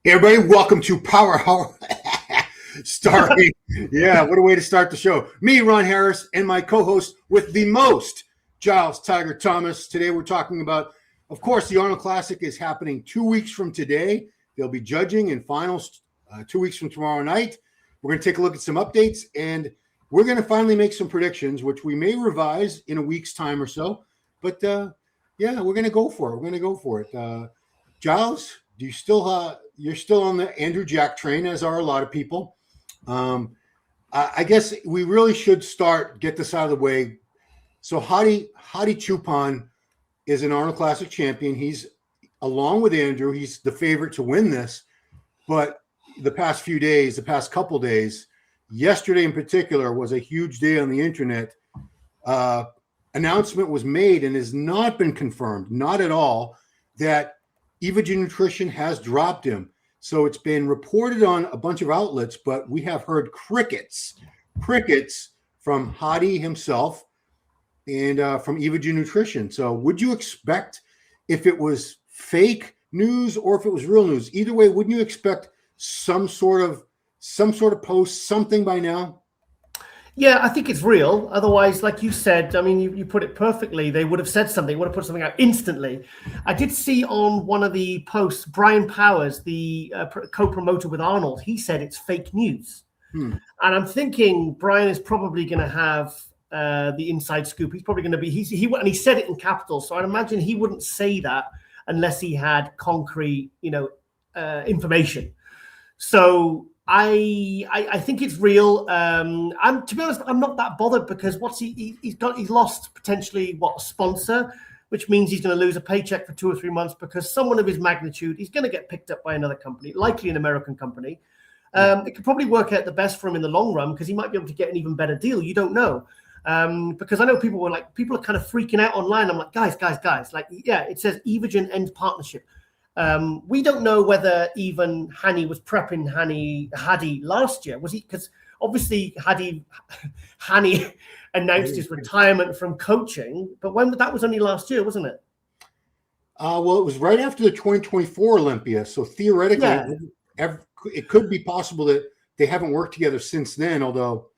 Hey everybody, welcome to Power Hour. Starring, yeah, what a way to start the show. Me, Ron Harris, and my co-host with the most, Giles Tiger Thomas. Today we're talking about, of course, the Arnold Classic is happening 2 weeks from today. They'll be judging in finals 2 weeks from tomorrow night. We're going to take a look at some updates, and we're going to finally make some predictions, which we may revise in a week's time or so. But yeah, we're going to go for it. We're going to go for it. Giles, do you still you're still on the Andrew Jack train, as are a lot of people. I guess we really should get this out of the way. So Hadi Choopan is an Arnold Classic champion. He's, along with Andrew, he's the favorite to win this. But the past couple days, yesterday in particular, was a huge day on the internet. Announcement was made and has not been confirmed, not at all, that Evogen Nutrition has dropped him. So it's been reported on a bunch of outlets, but we have heard crickets from Hadi himself and from Evogen Nutrition. So would you expect, if it was fake news or if it was real news, either way, wouldn't you expect some sort of post, something by now? Yeah, I think it's real. Otherwise, like you said, I mean, you put it perfectly. They would have said something, would have put something out instantly. I did see on one of the posts, Brian Powers, the co-promoter with Arnold, he said it's fake news. And I'm thinking Brian is probably going to have the inside scoop. He's probably going to be, and he said it in capitals. So I'd imagine he wouldn't say that unless he had concrete, information. So I think it's real. To be honest, I'm not that bothered because he's lost potentially a sponsor, which means he's going to lose a paycheck for 2 or 3 months because someone of his magnitude, he's going to get picked up by another company, likely an American company. It could probably work out the best for him in the long run because he might be able to get an even better deal. You don't know. Because I know people are kind of freaking out online. I'm like, guys, like, yeah, it says Evogen end partnership. We don't know whether even Hani was prepping Hadi last year. Was he? Because obviously Hani announced his retirement from coaching, but that was only last year, wasn't it? Well, it was right after the 2024 Olympia. So theoretically, it could be possible that they haven't worked together since then, although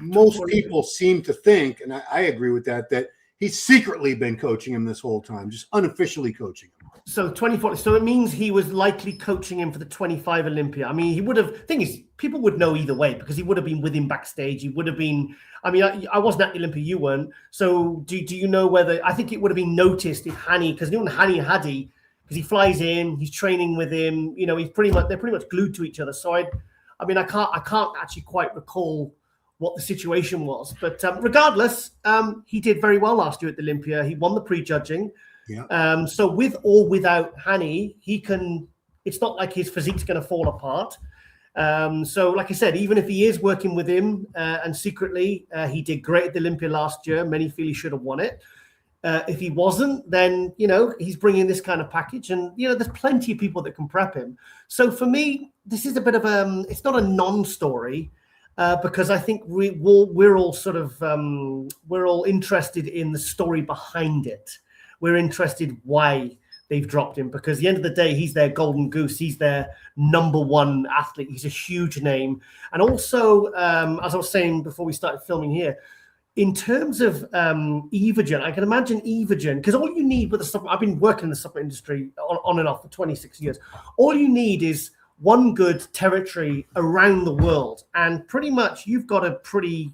most people seem to think, and I agree with that he's secretly been coaching him this whole time, just unofficially coaching him. So 24. So it means he was likely coaching him for the 25 Olympia. I mean, he would have. Thing is, people would know either way because he would have been with him backstage. He would have been. I mean, I wasn't at the Olympia. You weren't. So do you know whether? I think it would have been noticed if Hani, because you know Hani and Hadi, because he flies in, he's training with him. They're pretty much glued to each other. So I can't actually quite recall what the situation was. But regardless, he did very well last year at the Olympia. He won the prejudging. Yeah. So with or without Hani, it's not like his physique's going to fall apart. So like I said, even if he is working with him and secretly, he did great at the Olympia last year. Many feel he should have won it. If he wasn't, then, he's bringing this kind of package and, there's plenty of people that can prep him. So for me, this is a bit of it's not a non-story. Because I think we're all interested in the story behind it. We're interested why they've dropped him because at the end of the day, he's their golden goose. He's their number one athlete. He's a huge name. And also, as I was saying before we started filming here, in terms of Evogen, I can imagine Evogen, because all you need with the supplement, I've been working in the supplement industry on and off for 26 years. All you need is one good territory around the world, and pretty much you've got a pretty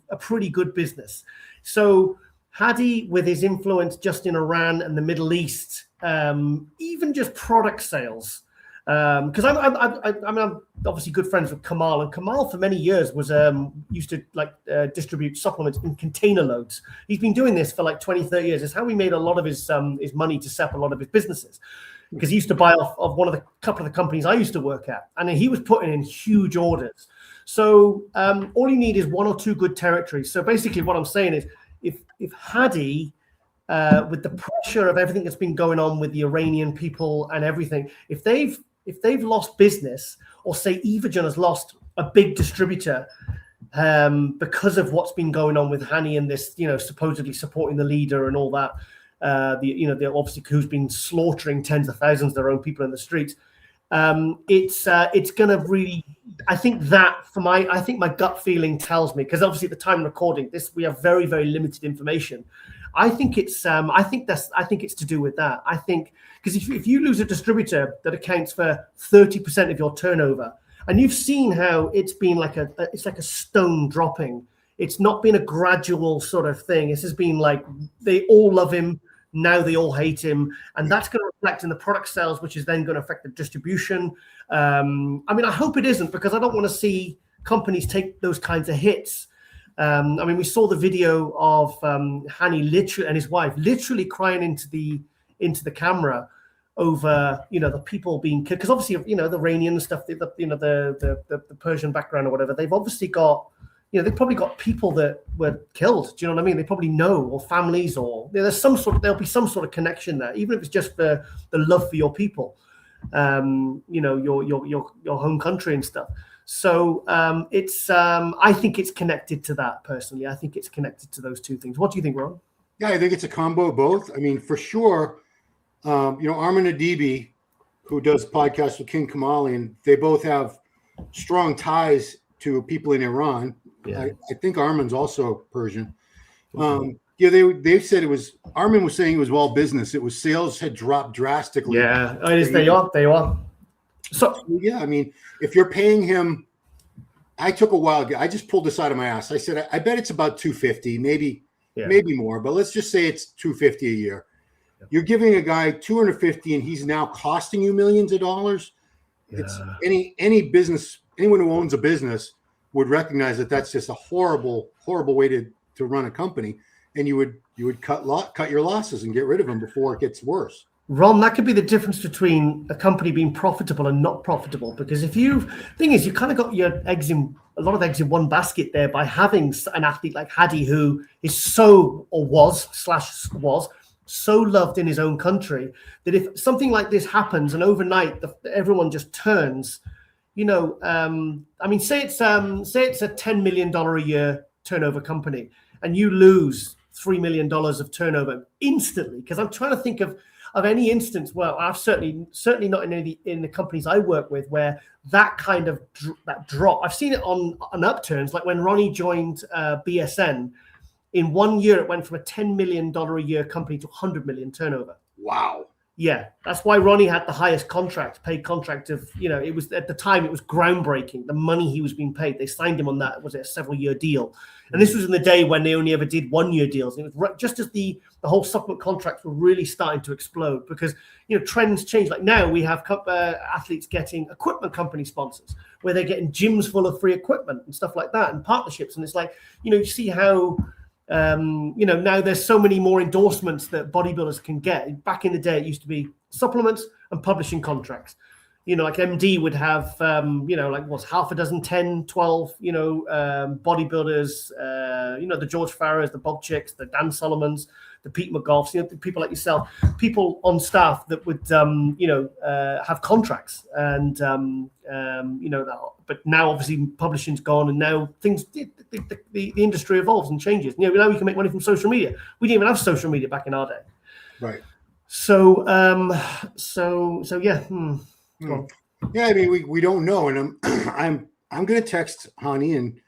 good business. So Hadi, with his influence just in Iran and the Middle East, even just product sales, because I'm obviously good friends with Kamal, and Kamal for many years was used to distribute supplements in container loads. He's been doing this for like 20-30 years. It's how he made a lot of his money to set up a lot of his businesses. Because he used to buy off of couple of the companies I used to work at, and he was putting in huge orders. So all you need is 1 or 2 good territories. So basically, what I'm saying is, if Hadi, with the pressure of everything that's been going on with the Iranian people and everything, if they've lost business, or say Evogen has lost a big distributor because of what's been going on with Hani and this, supposedly supporting the leader and all that. The obviously who's been slaughtering tens of thousands of their own people in the streets. it's going to really. I think my gut feeling tells me, because obviously at the time of recording this, we have very, very limited information. I think it's to do with that. I think because if you lose a distributor that accounts for 30% of your turnover, and you've seen how it's been like a stone dropping. It's not been a gradual sort of thing. This has been like they all love him. Now they all hate him, and that's going to reflect in the product sales, which is then going to affect the distribution. I mean, I hope it isn't, because I don't want to see companies take those kinds of hits. I mean, we saw the video of Hani literally and his wife literally crying into the camera over the people being killed, because obviously the Iranian stuff, the Persian background or whatever, they've obviously got. They've probably got people that were killed. Do you know what I mean? They probably know, or families, or there'll be some sort of connection there, even if it's just the love for your people, your home country and stuff. So I think it's connected to that personally. I think it's connected to those two things. What do you think, Ron? Yeah, I think it's a combo of both. I mean, for sure, Armin Adibi, who does podcasts with King Kamali, and they both have strong ties to people in Iran. Yeah. I think Armin's also Persian. They said Armin was saying it was all business. It was sales had dropped drastically. Yeah, they are. So yeah, I mean, if you're paying him, I took a while. I just pulled this out of my ass. I said, I bet it's about $250, maybe more, but let's just say it's $250 a year. Yeah. You're giving a guy $250, and he's now costing you millions of dollars. Yeah. It's any business, anyone who owns a business would recognize that that's just a horrible way to run a company, and you would cut your losses and get rid of them before it gets worse. Ron, that could be the difference between a company being profitable and not profitable, because you kind of got a lot of eggs in one basket there by having an athlete like Hadi, who is was so loved in his own country that if something like this happens and overnight everyone just turns. I mean, say it's a $10 million a year turnover company, and you lose $3 million of turnover instantly. Because I'm trying to think of any instance where I've certainly not in the companies I work with where that kind of that drop. I've seen it on upturns, like when Ronnie joined BSN. In 1 year, it went from a $10 million a year company to 100 million turnover. Wow. Yeah, that's why Ronnie had the highest paid contract of, it was at the time, it was groundbreaking. The money he was being paid, they signed him on that, was it a several-year deal? And this was in the day when they only ever did 1 year deals. And it was just as the whole supplement contracts were really starting to explode, because, trends change. Like now we have athletes getting equipment company sponsors, where they're getting gyms full of free equipment and stuff like that, and partnerships. And it's like, you see how... now there's so many more endorsements that bodybuilders can get. Back in the day, it used to be supplements and publishing contracts. Like MD would have, half a dozen, 10, 12, bodybuilders, the George Farahs, the Bob Chicks, the Dan Solomons, the Pete McGolfs, the people like yourself, people on staff that would, have contracts. And, but now obviously publishing's gone, and now the industry evolves and changes. Now we can make money from social media. We didn't even have social media back in our day. Right. So yeah. Yeah, I mean, we don't know, and I'm going to text Hani, and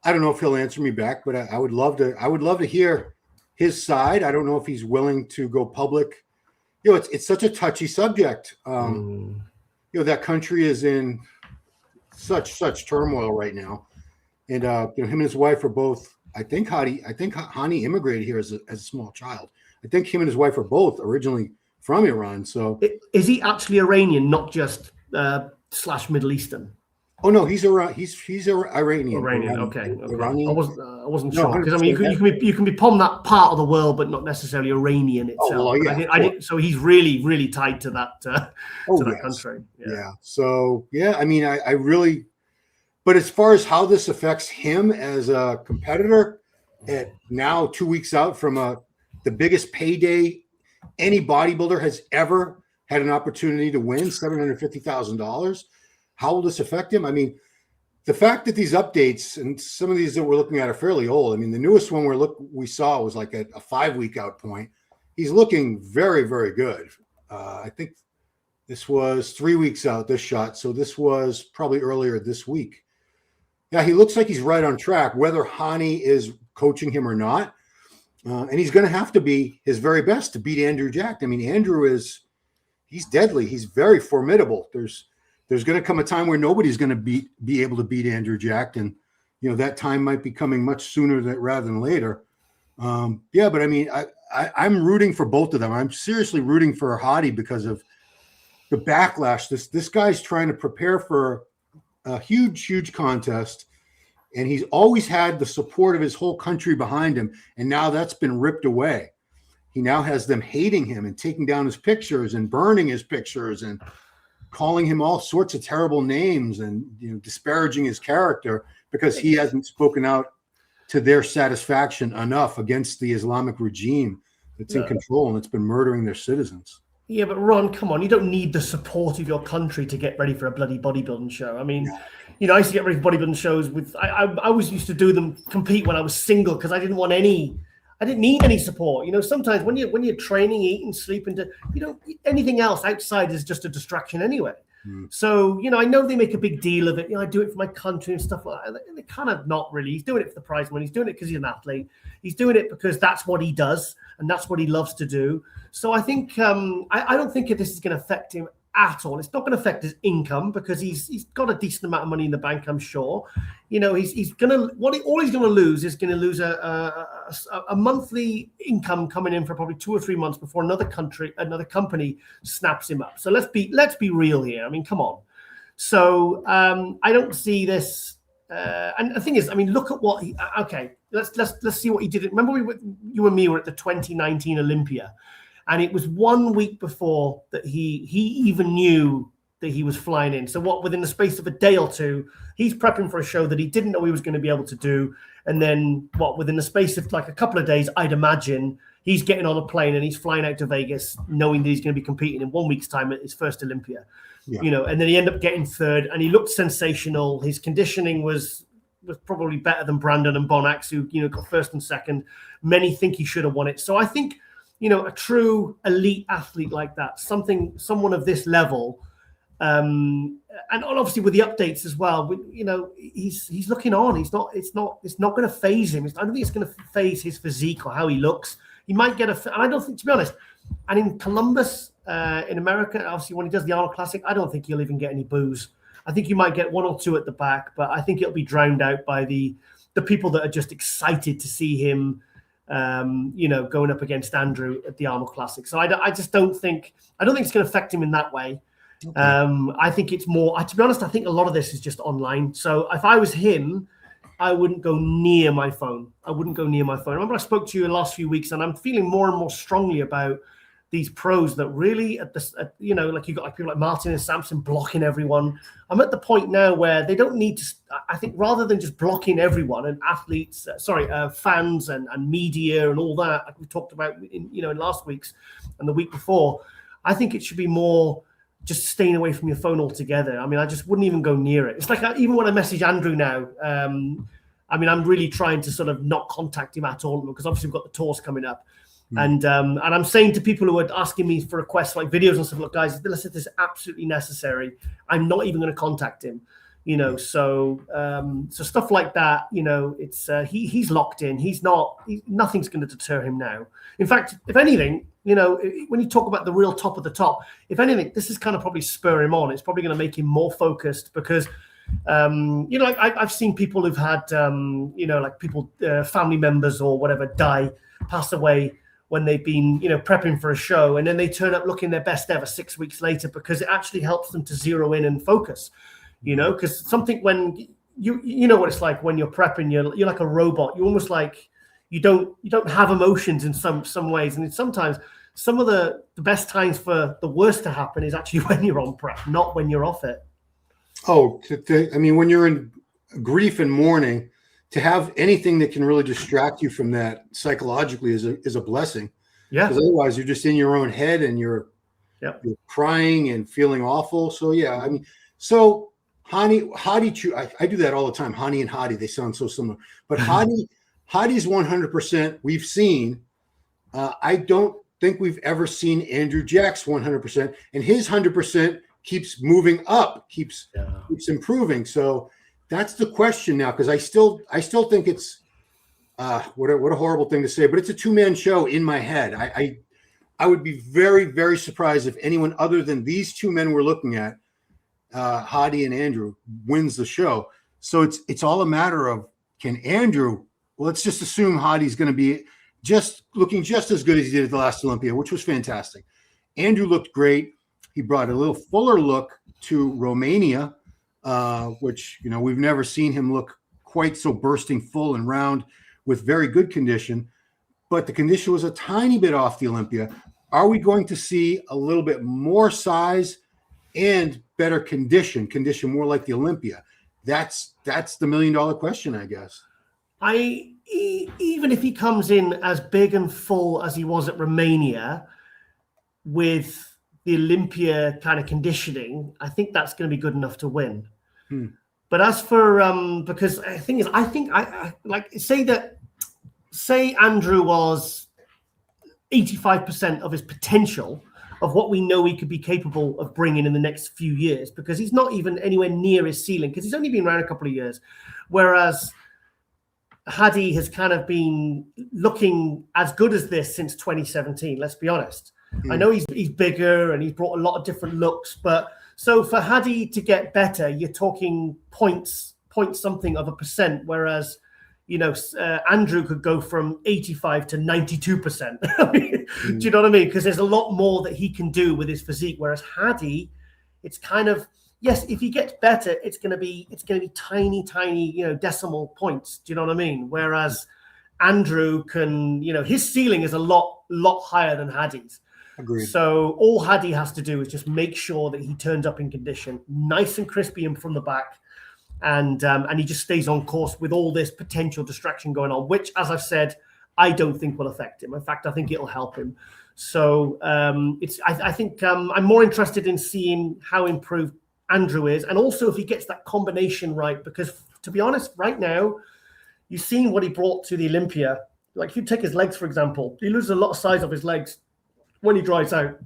I don't know if he'll answer me back, but I would love to hear his side. I don't know if he's willing to go public. It's such a touchy subject. That country is in such turmoil right now, and him and his wife are both. I think Hani immigrated here as a small child. I think him and his wife are both originally from Iran. So is he actually Iranian, not just / Middle Eastern? Oh no, he's Iranian. Iranian, okay. Iranian. I wasn't sure, because I mean you can be from that part of the world, but not necessarily Iranian itself. Oh, well, yeah, I didn't, so he's really tied to that country. Yeah. So yeah, I mean, I really. But as far as how this affects him as a competitor, at now 2 weeks out from the biggest payday any bodybuilder has ever had an opportunity to win, $750,000. How will this affect him? I mean, the fact that these updates, and some of these that we're looking at are fairly old. I mean, the newest one we saw was like a 5 week out point. He's looking very, very good. I think This was 3 weeks out, this shot. So this was probably earlier this week. Yeah, he looks like he's right on track, whether Hani is coaching him or not. And he's going to have to be his very best to beat Andrew Jack. I mean, he's deadly. He's very formidable. There's going to come a time where nobody's going to be able to beat Andrew Jack. And, that time might be coming much sooner rather than later. But I mean, I'm rooting for both of them. I'm seriously rooting for Hadi because of the backlash. This guy's trying to prepare for a huge contest, and he's always had the support of his whole country behind him, and now that's been ripped away. He now has them hating him and taking down his pictures and burning his pictures and calling him all sorts of terrible names and disparaging his character because he hasn't spoken out to their satisfaction enough against the Islamic regime that's in control and it's been murdering their citizens. Yeah, but Ron, come on, you don't need the support of your country to get ready for a bloody bodybuilding show. I mean, I used to get ready for bodybuilding shows I always used to do them, compete when I was single because I didn't need any support. Sometimes when you're training, eating, sleeping, anything else outside is just a distraction anyway. So, I know they make a big deal of it. I do it for my country and stuff like that. They're kind of not really. He's doing it for the prize money. He's doing it because he's an athlete. He's doing it because that's what he does and that's what he loves to do. So I think I don't think this is going to affect him at all. It's not going to affect his income because he's got a decent amount of money in the bank, I'm sure. He's going to all he's going to lose is going to lose a monthly income coming in for probably 2 or 3 months before another company snaps him up. So let's be real here. I mean, come on. So I don't see this. And the thing is, I mean, look at what he. Okay, let's see what he did. Remember, you and me were at the 2019 Olympia. And it was 1 week before that he even knew that he was flying in. So within the space of a day or two, he's prepping for a show that he didn't know he was going to be able to do. And then within the space of like a couple of days, I'd imagine he's getting on a plane and he's flying out to Vegas knowing that he's going to be competing in 1 week's time at his first Olympia. Yeah. And then he ended up getting third and he looked sensational. His conditioning was probably better than Brandon and Bonax, who, got first and second. Many think he should have won it. So I think, a true elite athlete like that, someone of this level, and obviously with the updates as well, he's looking on. It's not going to phase him. I don't think it's going to phase his physique or how he looks. He might get and I don't think, to be honest, and in Columbus, in America, obviously when he does the Arnold Classic, I don't think he'll even get any boos. I think you might get 1 or 2 at the back, but I think it'll be drowned out by the people that are just excited to see him. Going up against Andrew at the Arnold Classic. So I just don't think it's going to affect him in that way. Okay. I think it's more, to be honest, I think a lot of this is just online. So if I was him, I wouldn't go near my phone. I remember I spoke to you in the last few weeks and I'm feeling more and more strongly about these pros that really like you got like people like Martin and Sampson blocking everyone. I'm at the point now where they don't need to. I think rather than just blocking everyone and athletes, fans and media and all that, like we talked about in last week's and the week before, I think it should be more just staying away from your phone altogether. I mean, I just wouldn't even go near it. It's like even when I message Andrew now, I mean, I'm really trying to sort of not contact him at all because obviously we've got the tours coming up. And I'm saying to people who are asking me for requests like videos and stuff, look, guys, unless it is absolutely necessary, I'm not even going to contact him. So stuff like that. It's he's locked in. Nothing's going to deter him now. In fact, if anything, when you talk about the real top of the top, if anything, this is kind of probably spur him on. It's probably going to make him more focused because. I've seen people who've had, like people, family members or whatever pass away when they've been, prepping for a show, and then they turn up looking their best ever 6 weeks later because it actually helps them to zero in and focus, because something when you know what it's like when you're prepping, you're like a robot. You're almost like you don't have emotions in some ways, and sometimes some of the best times for the worst to happen is actually when you're on prep, not when you're off it. Oh, I mean, when you're in grief and mourning, to have anything that can really distract you from that psychologically is a blessing. Yeah. Because otherwise, you're just in your own head and you're crying and feeling awful. So yeah, I mean, so Hadi, I do that all the time. Hani and Hadi, they sound so similar. But Hadi's 100%. We've seen. I don't think we've ever seen Andrew Jack's 100%, and his 100% keeps moving up, keeps improving. So that's the question now, because I still think it's what a horrible thing to say, but it's a two-man show in my head. I would be very, very surprised if anyone other than these two men we're looking at, Hadi and Andrew, wins the show. So it's all a matter of, can Andrew, well, let's just assume Hadi's going to be looking just as good as he did at the last Olympia, which was fantastic. Andrew looked great. He brought a little fuller look to Romania, which, we've never seen him look quite so bursting full and round with very good condition. But the condition was a tiny bit off the Olympia. Are we going to see a little bit more size and better condition more like the Olympia? That's the $1 million question, I guess. Even if he comes in as big and full as he was at Romania with the Olympia kind of conditioning, I think that's going to be good enough to win. But as for because the thing is, I like say Andrew was 85% of his potential of what we know he could be capable of bringing in the next few years, because he's not even anywhere near his ceiling, because he's only been around a couple of years, whereas Hadi has kind of been looking as good as this since 2017. Let's be honest. I know he's bigger and he's brought a lot of different looks, but so for Hadi to get better, you're talking point something of a percent, whereas Andrew could go from 85 to 92%. Do you know what I mean? Because there's a lot more that he can do with his physique, whereas Hadi, it's kind of, yes, if he gets better, it's going to be tiny, decimal points. Do you know what I mean? Whereas Andrew can, his ceiling is a lot higher than Hadi's. Agreed. So all Hadi has to do is just make sure that he turns up in condition, nice and crispy and from the back, and he just stays on course with all this potential distraction going on, which, as I've said, I don't think will affect him. In fact, I think it'll help him. So I think I'm more interested in seeing how improved Andrew is, and also if he gets that combination right, because to be honest, right now, you've seen what he brought to the Olympia. Like if you take his legs, for example, he loses a lot of size of his legs when he dries out,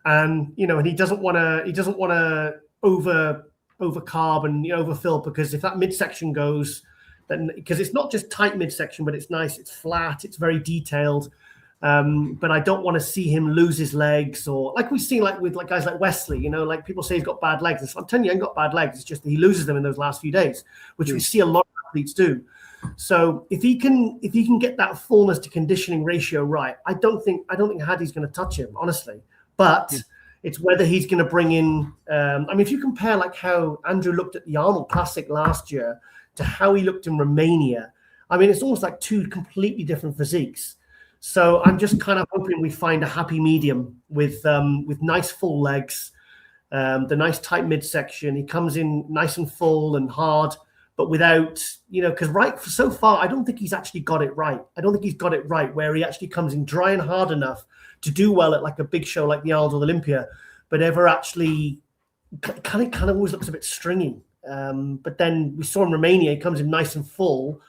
and and he doesn't want to over carb and overfill, because if that midsection goes, then, because it's not just tight midsection, but it's nice, it's flat, it's very detailed. But I don't want to see him lose his legs, or like we've seen with guys like Wesley, like people say he's got bad legs. And so I'm telling you, he ain't got bad legs. It's just that he loses them in those last few days, which we see a lot of athletes do. So if he can get that fullness to conditioning ratio right, I don't think Hadi's going to touch him, honestly. But it's whether he's going to bring in. If you compare like how Andrew looked at the Arnold Classic last year to how he looked in Romania, it's almost like two completely different physiques. So I'm just kind of hoping we find a happy medium with nice full legs, the nice tight midsection. He comes in nice and full and hard, but without, because so far, I don't think he's actually got it right. I don't think he's got it right where he actually comes in dry and hard enough to do well at like a big show like the Arnold Olympia, but ever actually kind of always looks a bit stringy. But then we saw in Romania, he comes in nice and full.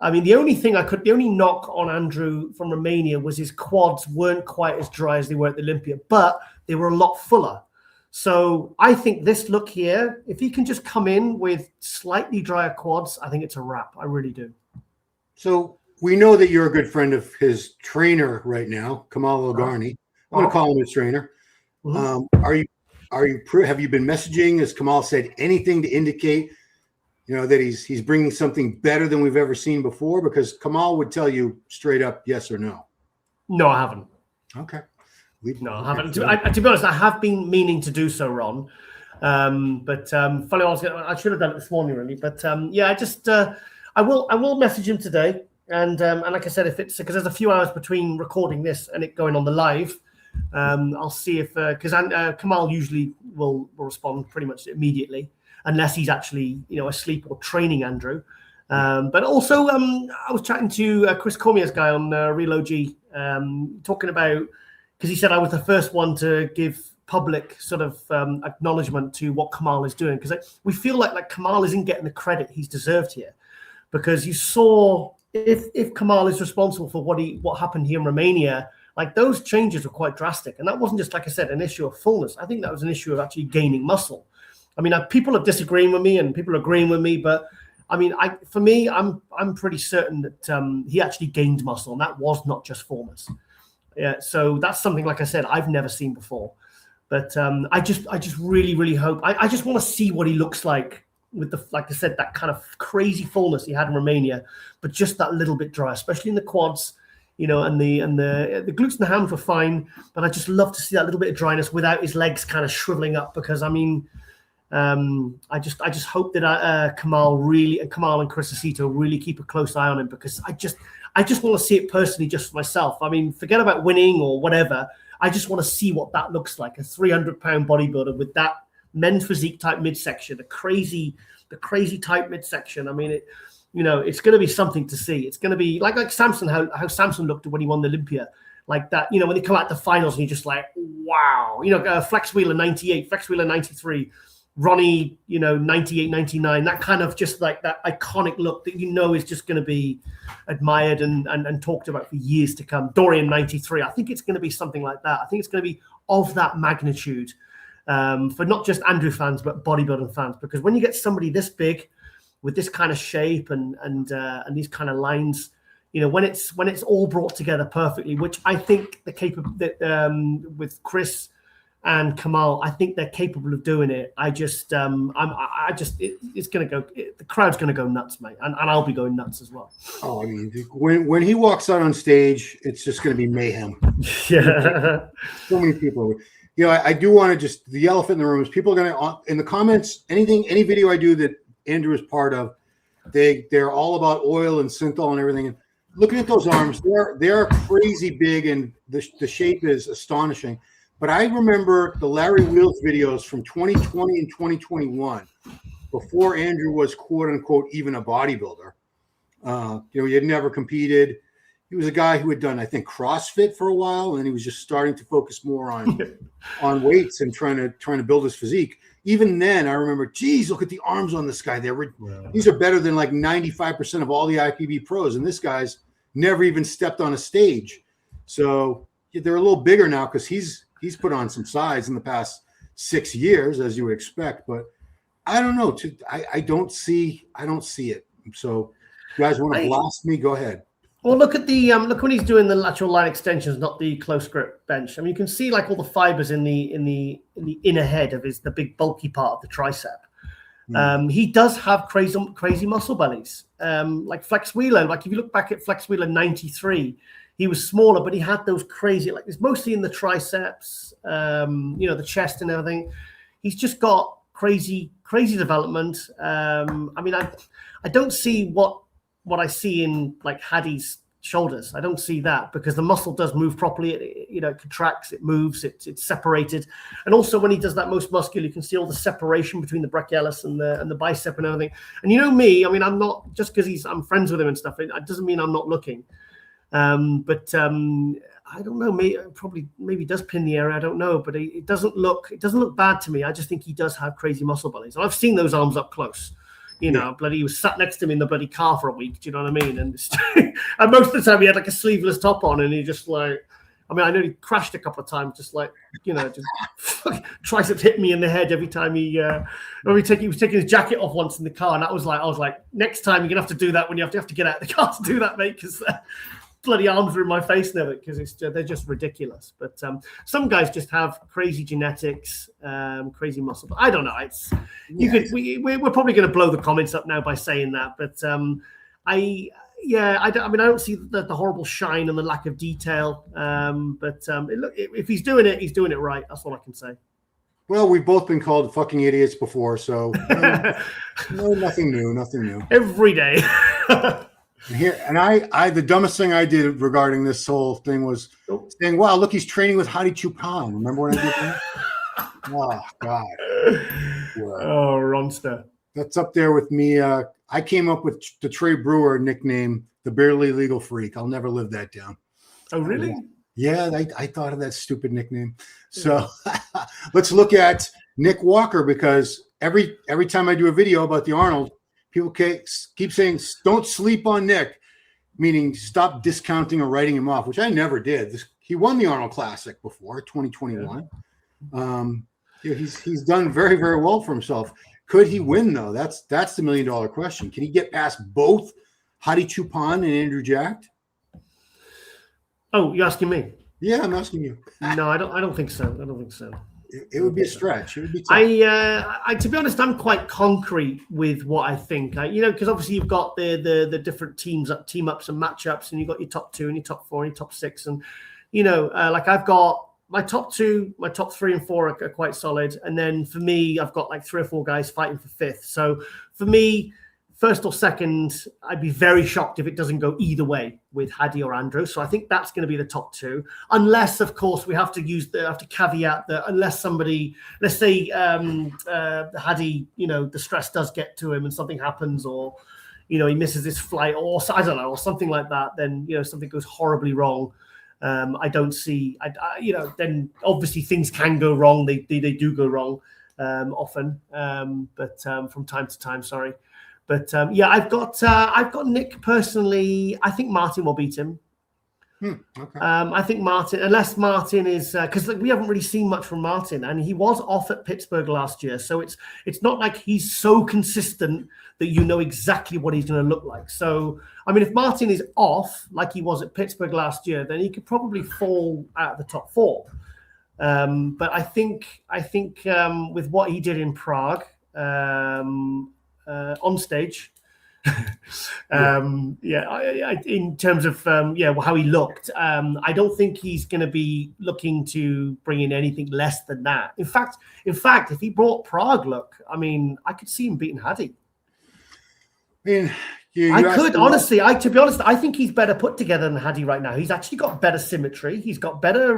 The only knock on Andrew from Romania was his quads weren't quite as dry as they were at the Olympia, but they were a lot fuller. So I think this look here, if he can just come in with slightly drier quads, I think it's a wrap. I really do. So we know that you're a good friend of his trainer right now, Kamal Elgarni. I'm going to call him his trainer. Mm-hmm. Have you been messaging? Has Kamal said anything to indicate, that he's bringing something better than we've ever seen before? Because Kamal would tell you straight up yes or no. No, I haven't. Okay. I haven't. To be honest, I have been meaning to do so, Ron. But funny, I should have done it this morning, really. But I will message him today. And like I said, if it's because there's a few hours between recording this and it going on the live, I'll see if because Kamal usually will respond pretty much immediately, unless he's actually asleep or training Andrew. But also, I was chatting to Chris Cormier's guy on Real OG, talking about, because he said I was the first one to give public sort of acknowledgement to what Kamal is doing, because we feel like Kamal isn't getting the credit he's deserved here, because you saw if Kamal is responsible for what happened here in Romania, Like those changes were quite drastic. And that wasn't just, like I said, an issue of fullness. I think that was an issue of actually gaining muscle. I mean, people are disagreeing with me and people are agreeing with me, but I mean, for me, I'm pretty certain that he actually gained muscle, and that was not just fullness. Yeah, so that's something, like I said, I've never seen before. But I just really, really hope. I just want to see what he looks like with the, like I said, that kind of crazy fullness he had in Romania, but just that little bit dry, especially in the quads, you know, and the glutes and the hams were fine, but I just love to see that little bit of dryness without his legs kind of shriveling up, because I mean, I just hope that Kamal and Chris Aceto really keep a close eye on him, because I just want to see it personally, just for myself. I mean, forget about winning or whatever. I just want to see what that looks like, a 300-pound bodybuilder with that men's physique type midsection, the crazy tight midsection. I mean, it's going to be something to see. It's going to be like Samson, how Samson looked when he won the Olympia, like that. You know, when they come out the finals and you're just like, wow. You know, Flex Wheeler 98, Flex Wheeler 93. Ronnie, 98, 99, that kind of just like that iconic look that is just going to be admired and talked about for years to come. Dorian 93, I think it's going to be something like that. I think it's going to be of that magnitude for not just Andrew fans, but bodybuilding fans, because when you get somebody this big with this kind of shape and these kind of lines, when it's all brought together perfectly, which I think with Chris and Kamal, I think they're capable of doing it. It's going to go. The crowd's going to go nuts, mate, and I'll be going nuts as well. Oh, I mean, when he walks out on stage, it's just going to be mayhem. Yeah, so many people. I do want to just, the elephant in the room is people are going to, in the comments, any video I do that Andrew is part of, they're all about oil and synthol and everything. And looking at those arms, they're crazy big, and the shape is astonishing. But I remember the Larry Wheels videos from 2020 and 2021, before Andrew was quote unquote even a bodybuilder. He had never competed. He was a guy who had done, I think, CrossFit for a while, and he was just starting to focus more on weights and trying to build his physique. Even then, I remember, geez, look at the arms on this guy. These are better than like 95% of all the IPB pros, and this guy's never even stepped on a stage. So they're a little bigger now because he's put on some size in the past 6 years, as you would expect. But I don't know. I don't see it. So, you guys want to blast me? Go ahead. Well, look at look when he's doing the lateral line extensions, not the close grip bench. I mean, you can see like all the fibers in the inner head of the big bulky part of the tricep. He does have crazy muscle bellies. Like Flex Wheeler. Like if you look back at Flex Wheeler 93. He was smaller, but he had those crazy, like it's mostly in the triceps, the chest and everything. He's just got crazy development. I mean, I don't see what I see in like Hadi's shoulders. I don't see that, because the muscle does move properly. It contracts, it moves, it's separated. And also when he does that most muscular, you can see all the separation between the brachialis and the bicep and everything. And me, I mean, I'm not, just because I'm friends with him and stuff, it doesn't mean I'm not looking. But I don't know. Maybe does pin the area. I don't know, but it doesn't look bad to me. I just think he does have crazy muscle bellies, and I've seen those arms up close. Bloody, he was sat next to me in the bloody car for a week. Do you know what I mean? And most of the time he had like a sleeveless top on, and he just like, I mean, I know he crashed a couple of times, just like, just triceps hit me in the head every time he was taking his jacket off once in the car, and I was like, next time you're gonna have to do that when you have to get out of the car to do that, mate, because bloody arms are in my face now, because they're just ridiculous. But some guys just have crazy genetics, crazy muscle. But I don't know. We're probably going to blow the comments up now by saying that. But I don't see the horrible shine and the lack of detail. But if he's doing it, he's doing it right. That's all I can say. Well, we've both been called fucking idiots before, so no, nothing new. Every day. The dumbest thing I did regarding this whole thing was saying, wow, look, he's training with Hadi Choopan. Remember when I did that? Oh, God. Yeah. Oh, Ronster. That's up there with me. I came up with the Trey Brewer nickname, the Barely Legal Freak. I'll never live that down. Oh, really? Yeah, I thought of that stupid nickname. So let's look at Nick Walker, because every time I do a video about the Arnold, people keep saying, don't sleep on Nick, meaning stop discounting or writing him off, which I never did. he won the Arnold Classic before 2021. He's done very, very well for himself. Could he win though? That's the $1 million question. Can he get past both Hadi Choopan and Andrew Jacked? Oh, you're asking me? Yeah, I'm asking you. No, I don't think so. I don't think so. It would be a stretch. It would be tough. I to be honest, I'm quite concrete with what I think. Because obviously you've got the different team ups and matchups, and you've got your top 2 and your top 4 and your top 6, and like I've got my top 2, my top 3 and 4 are quite solid, and then for me, I've got like 3 or 4 guys fighting for 5th. So for me, first or second, I'd be very shocked if it doesn't go either way with Hadi or Andrew. So I think that's going to be the top 2, unless, of course, we have to caveat that unless somebody, let's say Hadi, the stress does get to him and something happens, or he misses his flight, or I don't know, or something like that, then something goes horribly wrong. I don't see, then obviously things can go wrong. They do go wrong often, but from time to time, sorry. But I've got Nick personally. I think Martin will beat him. Okay. I think Martin, unless Martin is, because we haven't really seen much from Martin, and he was off at Pittsburgh last year, so it's not like he's so consistent that you know exactly what he's going to look like. So I mean, if Martin is off like he was at Pittsburgh last year, then he could probably fall out of the top 4. But I think with what he did in Prague. On stage, in terms of how he looked, I don't think he's going to be looking to bring in anything less than that. In fact, if he brought Prague look, I mean, I could see him beating Hadi. I mean, to be honest, I think he's better put together than Hadi right now. He's actually got better symmetry. He's got better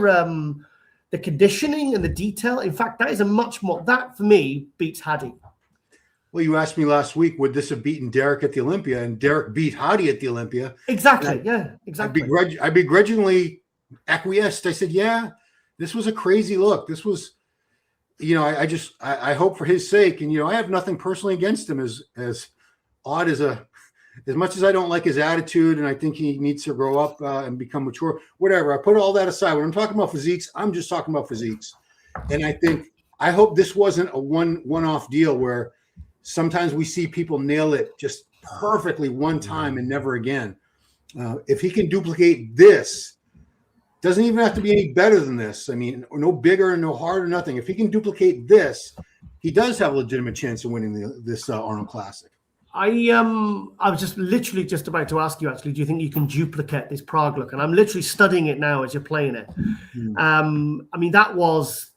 the conditioning and the detail. In fact, that for me beats Hadi. Well, you asked me last week, would this have beaten Derek at the Olympia? And Derek beat Hadi at the Olympia. Exactly. Exactly. I begrudgingly acquiesced. I said, yeah, this was a crazy look. This was, I hope for his sake. And, I have nothing personally against him, as odd as much as I don't like his attitude, and I think he needs to grow up and become mature, whatever. I put all that aside. When I'm talking about physiques, I'm just talking about physiques. And I hope this wasn't a one-off deal where sometimes we see people nail it just perfectly one time and never again. If he can duplicate this, doesn't even have to be any better than this. I mean, no bigger and no harder, nothing. If he can duplicate this, he does have a legitimate chance of winning this Arnold Classic. I was just about to ask you, actually, do you think you can duplicate this Prague look? And I'm literally studying it now as you're playing it. I mean, that was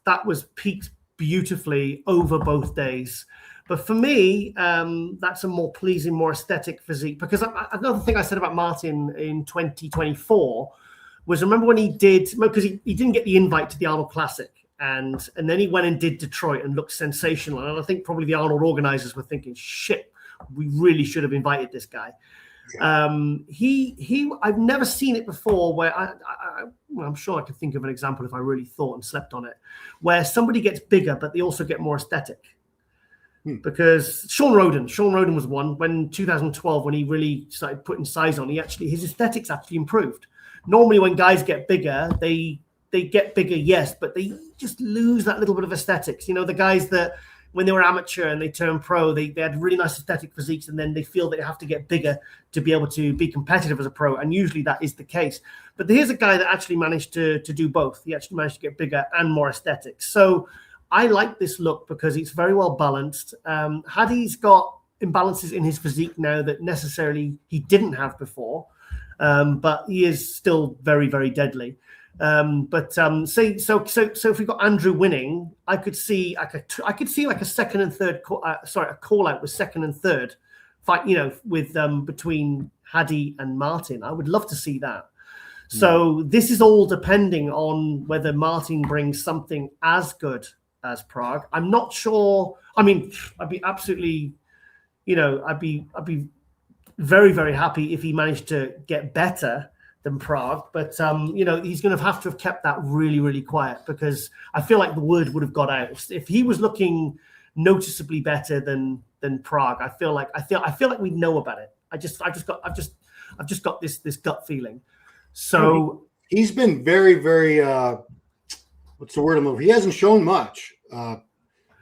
peaked beautifully over both days. But for me, that's a more pleasing, more aesthetic physique. Because another thing I said about Martin in 2024 was, remember when he because he didn't get the invite to the Arnold Classic. And then he went and did Detroit and looked sensational. And I think probably the Arnold organizers were thinking, shit, we really should have invited this guy. Yeah. I've never seen it before where I'm sure I could think of an example if I really thought and slept on it, where somebody gets bigger, but they also get more aesthetic. Because Sean Roden was one when 2012, when he really started putting size on, his aesthetics actually improved. Normally when guys get bigger, they get bigger, yes, but they just lose that little bit of aesthetics. The guys that when they were amateur and they turned pro, they had really nice aesthetic physiques, and then they feel they have to get bigger to be able to be competitive as a pro. And usually that is the case. But here's a guy that actually managed to do both. He actually managed to get bigger and more aesthetics. So I like this look because it's very well balanced. Hadi's got imbalances in his physique now that necessarily he didn't have before, but he is still very, very deadly. So if we got Andrew winning, I could see like a second and third, a call out with second and third fight, with between Hadi and Martin. I would love to see that. So this is all depending on whether Martin brings something as good as Prague. I'm not sure. I mean, I'd be absolutely, I'd be very, very happy if he managed to get better than Prague. But, he's going to have kept that really, really quiet, because I feel like the word would have got out. If he was looking noticeably better than Prague, I feel like we'd know about it. I've just got this gut feeling. So He's been very, very, what's the word I'm looking for? He hasn't shown much.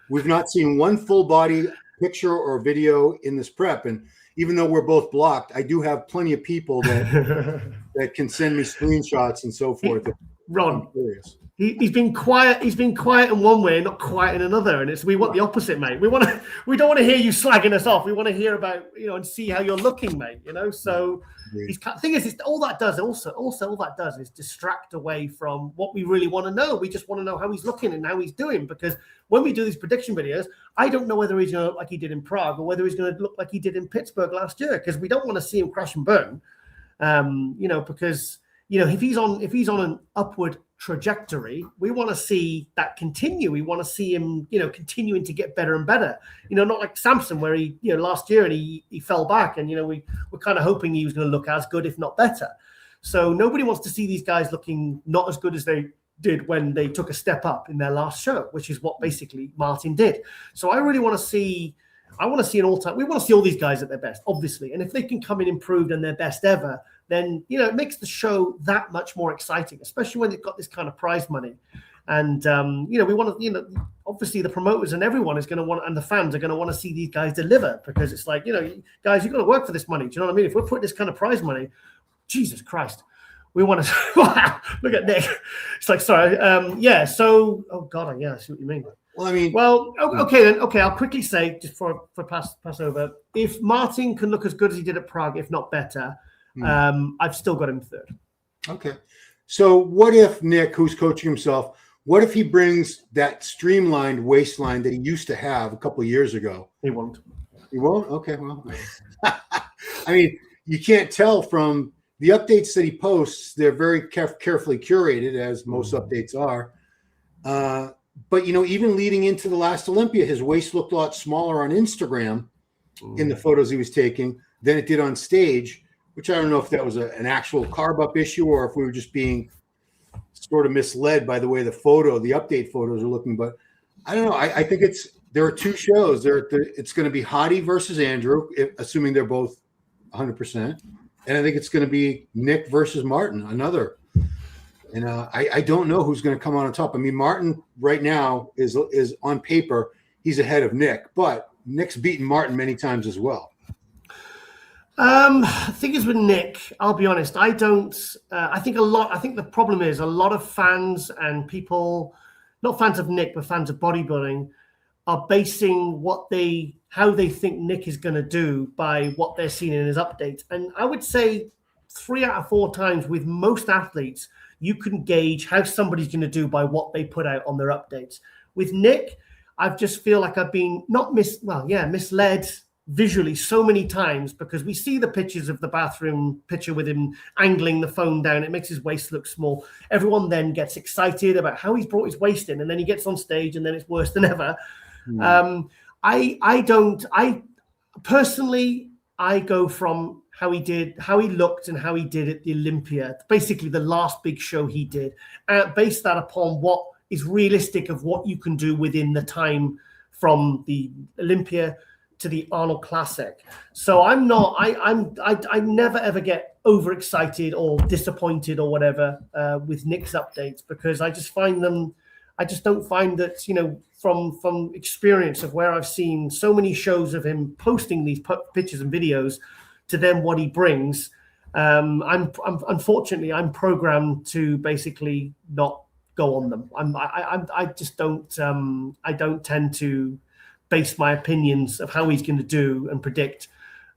We've not seen one full body picture or video in this prep. And even though we're both blocked, I do have plenty of people that can send me screenshots and so forth. Ron, he's been quiet. He's been quiet in one way, not quiet in another. And we want the opposite, mate. We don't want to hear you slagging us off. We want to hear about, and see how you're looking, mate. So the thing is, all that does is distract away from what we really want to know. We just want to know how he's looking and how he's doing, because when we do these prediction videos, I don't know whether he's going to look like he did in Prague or whether he's going to look like he did in Pittsburgh last year, because we don't want to see him crash and burn. Because if he's on an upward trajectory, we want to see that continue. We want to see him, continuing to get better and better. Not like Samson, where he, last year and he fell back, and we were kind of hoping he was going to look as good, if not better. So nobody wants to see these guys looking not as good as they did when they took a step up in their last show, which is what basically Martin did. So I really want to see. I want to see an all-time. We want to see all these guys at their best, obviously, and if they can come in improved and their best ever, then it makes the show that much more exciting, especially when they've got this kind of prize money. And we want to, obviously the promoters and everyone is going to want, and the fans are going to want to see these guys deliver, because it's like, guys, you've got to work for this money. Do you know what I mean? If we're putting this kind of prize money, Jesus Christ, we want to look at Nick. It's like, sorry, So, oh God, I see what you mean. Well, okay then. Okay, I'll quickly say, just for pass over, if Martin can look as good as he did at Prague, if not better, I've still got him third. Okay. So what if Nick, who's coaching himself, what if he brings that streamlined waistline that he used to have a couple of years ago? He won't. He won't? Okay, well. You can't tell from the updates that he posts. They're very carefully curated, as most updates are. But, even leading into the last Olympia, his waist looked a lot smaller on Instagram in the photos he was taking than it did on stage, which I don't know if that was an actual carb up issue or if we were just being sort of misled by the way the update photos are looking. But I don't know. I think there are two shows. It's going to be Hadi versus Andrew, assuming they're both 100%. And I think it's going to be Nick versus Martin, another. And I don't know who's going to come on top. Martin right now is on paper, he's ahead of Nick, but Nick's beaten Martin many times as well. I think it's with Nick. I'll be honest. I don't. I think the problem is a lot of fans and people, not fans of Nick, but fans of bodybuilding, are basing how they think Nick is going to do by what they're seeing in his updates. And I would say 3 out of 4 times with most athletes, you can gauge how somebody's going to do by what they put out on their updates. With Nick, I just feel like I've been misled visually so many times, because we see the pictures of the bathroom picture with him angling the phone down. It makes his waist look small. Everyone then gets excited about how he's brought his waist in, and then he gets on stage and then it's worse than ever. I personally go from how he looked and how he did at the Olympia, basically the last big show he did, base that upon what is realistic of what you can do within the time from the Olympia to the Arnold Classic. So I never ever get overexcited or disappointed or whatever with Nick's updates, because I just don't find that, from experience of where I've seen so many shows of him posting these pictures and videos to then what he brings, unfortunately I'm programmed to basically not go on them. I just don't I don't tend to base my opinions of how he's going to do and predict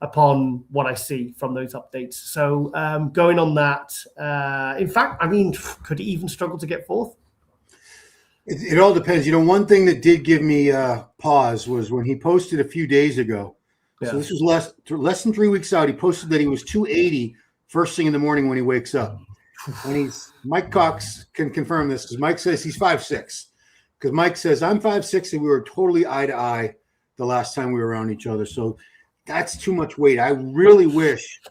upon what I see from those updates. So going on that, in fact, could he even struggle to get fourth? It all depends. One thing that did give me pause was when he posted a few days ago. Yeah. So this was less than 3 weeks out. He posted that he was 280 first thing in the morning when he wakes up. And Mike Cox can confirm this, because Mike says he's 5'6". Because Mike says I'm 5'6", and we were totally eye to eye the last time we were around each other. So that's too much weight. I really wish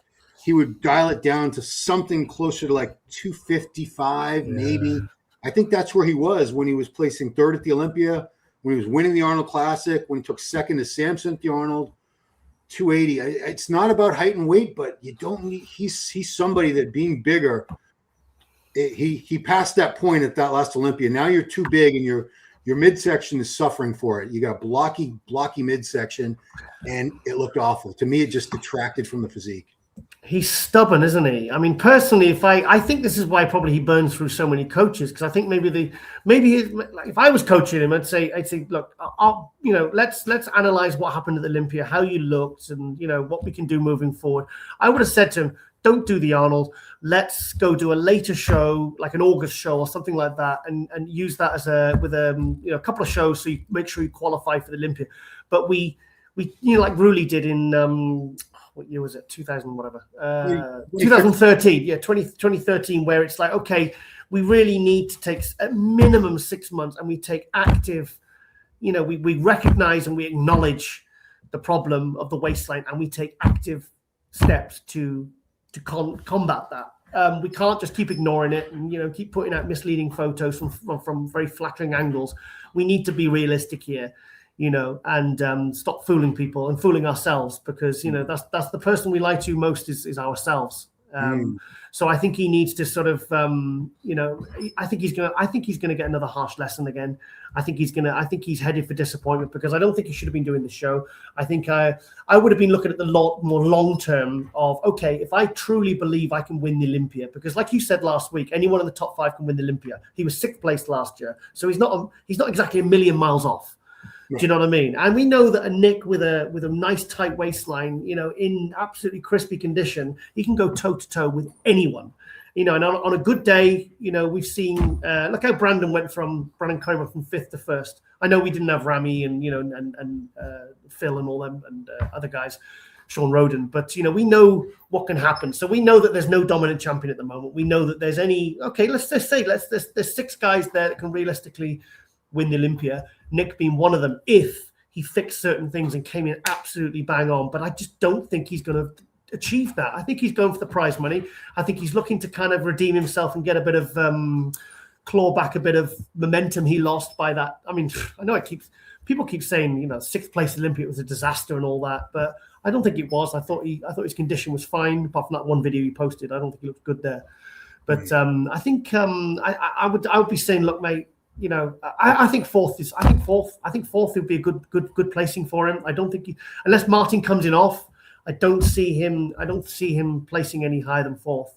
he would dial it down to something closer to like 255, maybe. I think that's where he was when he was placing third at the Olympia, when he was winning the Arnold Classic, when he took second to Samson at the Arnold. 280. It's not about height and weight, but you don't need. He's somebody that being bigger he passed that point at that last Olympia. Now you're too big, and your midsection is suffering for it. You got blocky midsection, and it looked awful. To me, it just detracted from the physique. He's stubborn, isn't he? I mean, personally, I think this is why probably he burns through so many coaches, because I think maybe if I was coaching him, I'd say, look, let's analyze what happened at the Olympia, how you looked, and what we can do moving forward. I would have said to him, don't do the Arnold. Let's go do a later show, like an August show or something like that, and use that as a couple of shows so you make sure you qualify for the Olympia. But we like Rulli did in what year was it? 2000 whatever. 2013. Yeah, 2013, where it's like, okay, we really need to take a minimum 6 months, and we take active. We recognize and we acknowledge the problem of the waistline, and we take active steps to combat that. We can't just keep ignoring it and keep putting out misleading photos from very flattering angles. We need to be realistic here, and stop fooling people and fooling ourselves, because that's the person we lie to most is ourselves. So I think he needs to sort of I think he's gonna get another harsh lesson again. I think he's headed for disappointment, because I don't think he should have been doing the show. I think I would have been looking at the more long term of, okay, if I truly believe I can win the Olympia, because like you said last week, anyone in the top 5 can win the Olympia. He was 6th place last year, so he's not exactly a million miles off. Do you know what I mean? And we know that a Nick with a nice tight waistline, in absolutely crispy condition, he can go toe to toe with anyone. And on a good day, we've seen look how Brandon Curry went from 5th to 1st. I know we didn't have Rami and Phil and all them and other guys, Sean Roden, but we know what can happen. So we know that there's no dominant champion at the moment. We know that there's there's 6 guys there that can realistically win the Olympia, Nick being one of them, if he fixed certain things and came in absolutely bang on. But I just don't think he's going to achieve that. I think he's going for the prize money. I think he's looking to kind of redeem himself and get a bit of claw back a bit of momentum he lost by that. I mean, I know people keep saying 6th place Olympia was a disaster and all that, but I don't think it was. I thought his condition was fine, apart from that one video he posted. I don't think he looked good there. But I think I would be saying, look, mate, I think fourth would be a good placing for him. I don't think unless Martin comes in off, I don't see him placing any higher than 4th.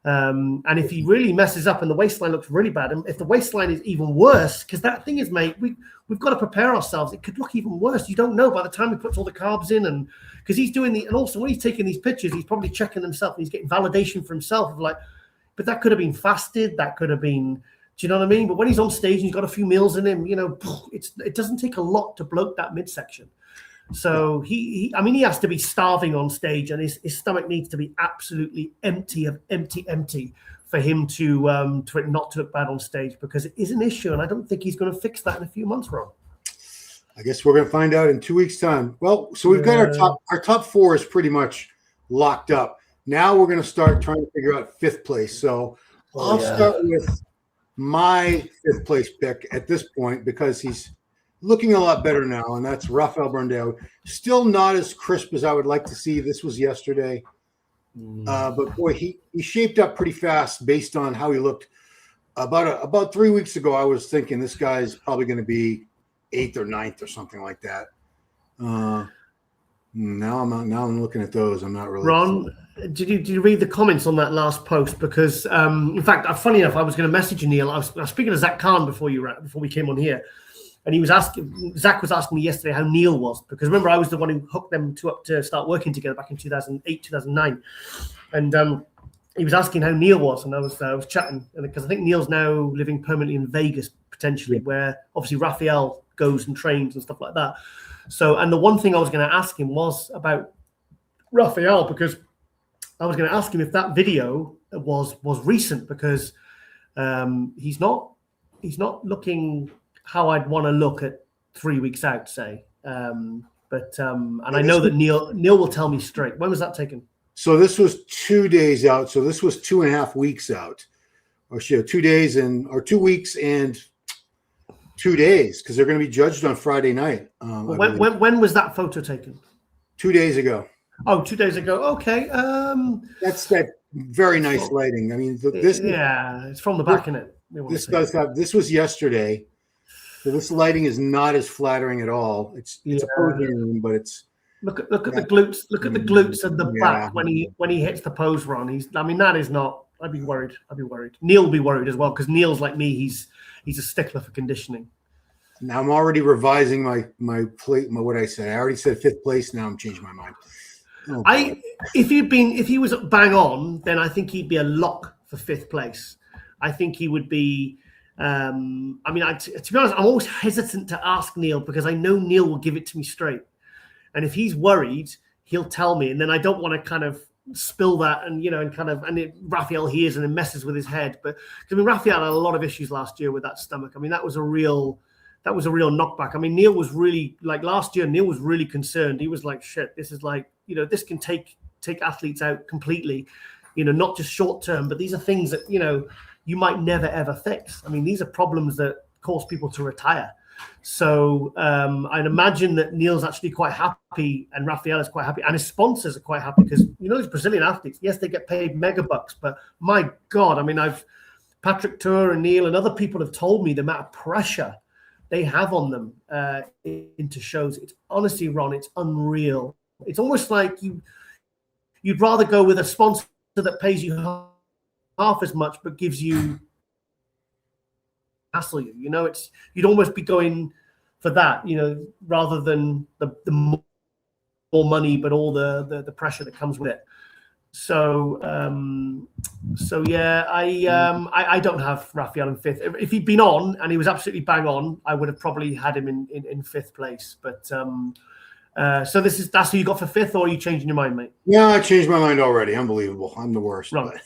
And if he really messes up and the waistline looks really bad, and if the waistline is even worse, because that thing is, mate, we've got to prepare ourselves. It could look even worse. You don't know by the time he puts all the carbs in, and because he's doing and also when he's taking these pictures, he's probably checking himself and he's getting validation for himself of like, but that could have been fasted, that could have been. Do you know what I mean? But when he's on stage and he's got a few meals in him, it doesn't take a lot to bloat that midsection. So he has to be starving on stage, and his stomach needs to be absolutely empty for him to it not to look bad on stage, because it is an issue, and I don't think he's going to fix that in a few months, Ron. I guess we're going to find out in 2 weeks' time. Well, so we've got our top 4 is pretty much locked up. Now we're going to start trying to figure out 5th place. So I'll start with my 5th place pick at this point, because he's looking a lot better now, and that's Raphael Brandao. Still not as crisp as I would like to see. This was yesterday, but boy, he shaped up pretty fast based on how he looked. About 3 weeks ago, I was thinking this guy's probably going to be 8th or 9th or something like that. Now I'm looking at those. I'm not really. Ron, did you read the comments on that last post? Because in fact, funny enough, I was going to message you, Neil. I was speaking to Zach Khan before we came on here, and Zach was asking me yesterday how Neil was, because remember I was the one who hooked them up to start working together back in 2008, 2009, and he was asking how Neil was, and I was chatting, because I think Neil's now living permanently in Vegas potentially, where obviously Raphael goes and trains and stuff like that. So, and the one thing I was going to ask him was about Raphael, because I was going to ask him if that video was recent, because he's not looking how I'd want to look at 3 weeks out, say. And I know that Neil will tell me straight. When was that taken? So this was 2 days out. So this was 2.5 weeks out, or 2 days or 2 weeks and 2 days, because they're going to be judged on Friday night. When was that photo taken? 2 days ago. Oh, 2 days ago. Okay. That's that very nice lighting. I mean, this it's from the back, isn't it? This was yesterday. So this lighting is not as flattering at all. It's a posing room, but it's look at the glutes. Look at the glutes and the back when he hits the pose run. That is not. I'd be worried. Neil will be worried as well because Neil's like me. He's a stickler for conditioning. Now I'm already revising my what I said. I already said 5th place. Now I'm changing my mind. Oh, if he was bang on, then I think he'd be a lock for 5th place. I think he would be. To be honest, I'm always hesitant to ask Neil because I know Neil will give it to me straight. And if he's worried, he'll tell me, and then I don't want to kind of spill that and Raphael hears and it messes with his head. But Raphael had a lot of issues last year with that stomach. That was a real knockback. Neil was really last year. Neil was really concerned. He was like, "Shit, this is this can take athletes out completely, not just short term, but these are things that you might never ever fix. These are problems that cause people to retire." So I'd imagine that Neil's actually quite happy, and Raphael is quite happy, and his sponsors are quite happy because these Brazilian athletes, yes, they get paid mega bucks, but my God, Patrick Tour and Neil and other people have told me the amount of pressure they have on them into shows. It's honestly, Ron, it's unreal. It's almost like you'd rather go with a sponsor that pays you half as much but gives you hassle you. You'd almost be going for that, rather than the more money, but all the pressure that comes with it. So yeah, I don't have Raphael in 5th. If he'd been on and he was absolutely bang on, I would have probably had him in 5th place. But so that's who you got for 5th, or are you changing your mind, mate? Yeah, I changed my mind already. Unbelievable. I'm the worst. Right.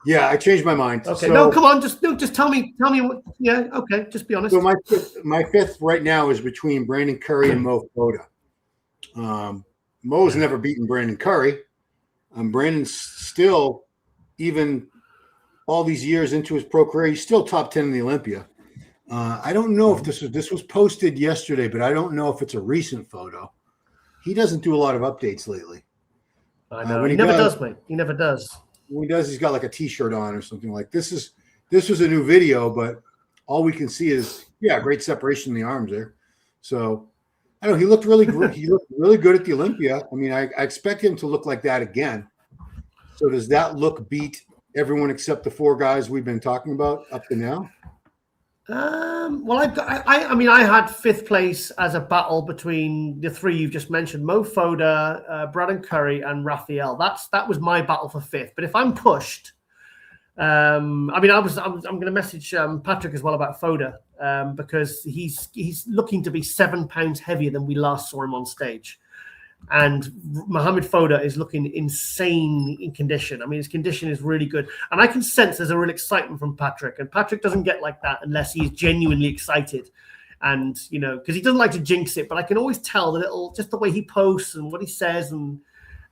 Yeah, I changed my mind. Okay, so, no, come on, just tell me what. Yeah, okay, just be honest. So my 5th right now is between Brandon Curry and Mo Foda. Mo's never beaten Brandon Curry. Brandon's still, even all these years into his pro career, he's still top 10 in the Olympia. I don't know if this was posted yesterday, but I don't know if it's a recent photo. He doesn't do a lot of updates lately. I know he never does, mate. He never does. When he does, he's got like a T-shirt on or something like this. This was a new video, but all we can see is great separation in the arms there. So I don't know. He looked really good. He looked really good at the Olympia. I expect him to look like that again. So does that look beat everyone except the 4 guys we've been talking about up to now? Well, I had 5th place as a battle between the 3 you've just mentioned: Mo Foda, Brandon Curry, and Raphael. That was my battle for 5th. But if I'm pushed, I'm going to message Patrick as well about Foda because he's looking to be 7 pounds heavier than we last saw him on stage. And Mohamed Foda is looking insane in condition. His condition is really good. And I can sense there's a real excitement from Patrick. And Patrick doesn't get like that unless he's genuinely excited. And, because he doesn't like to jinx it. But I can always tell just the way he posts and what he says and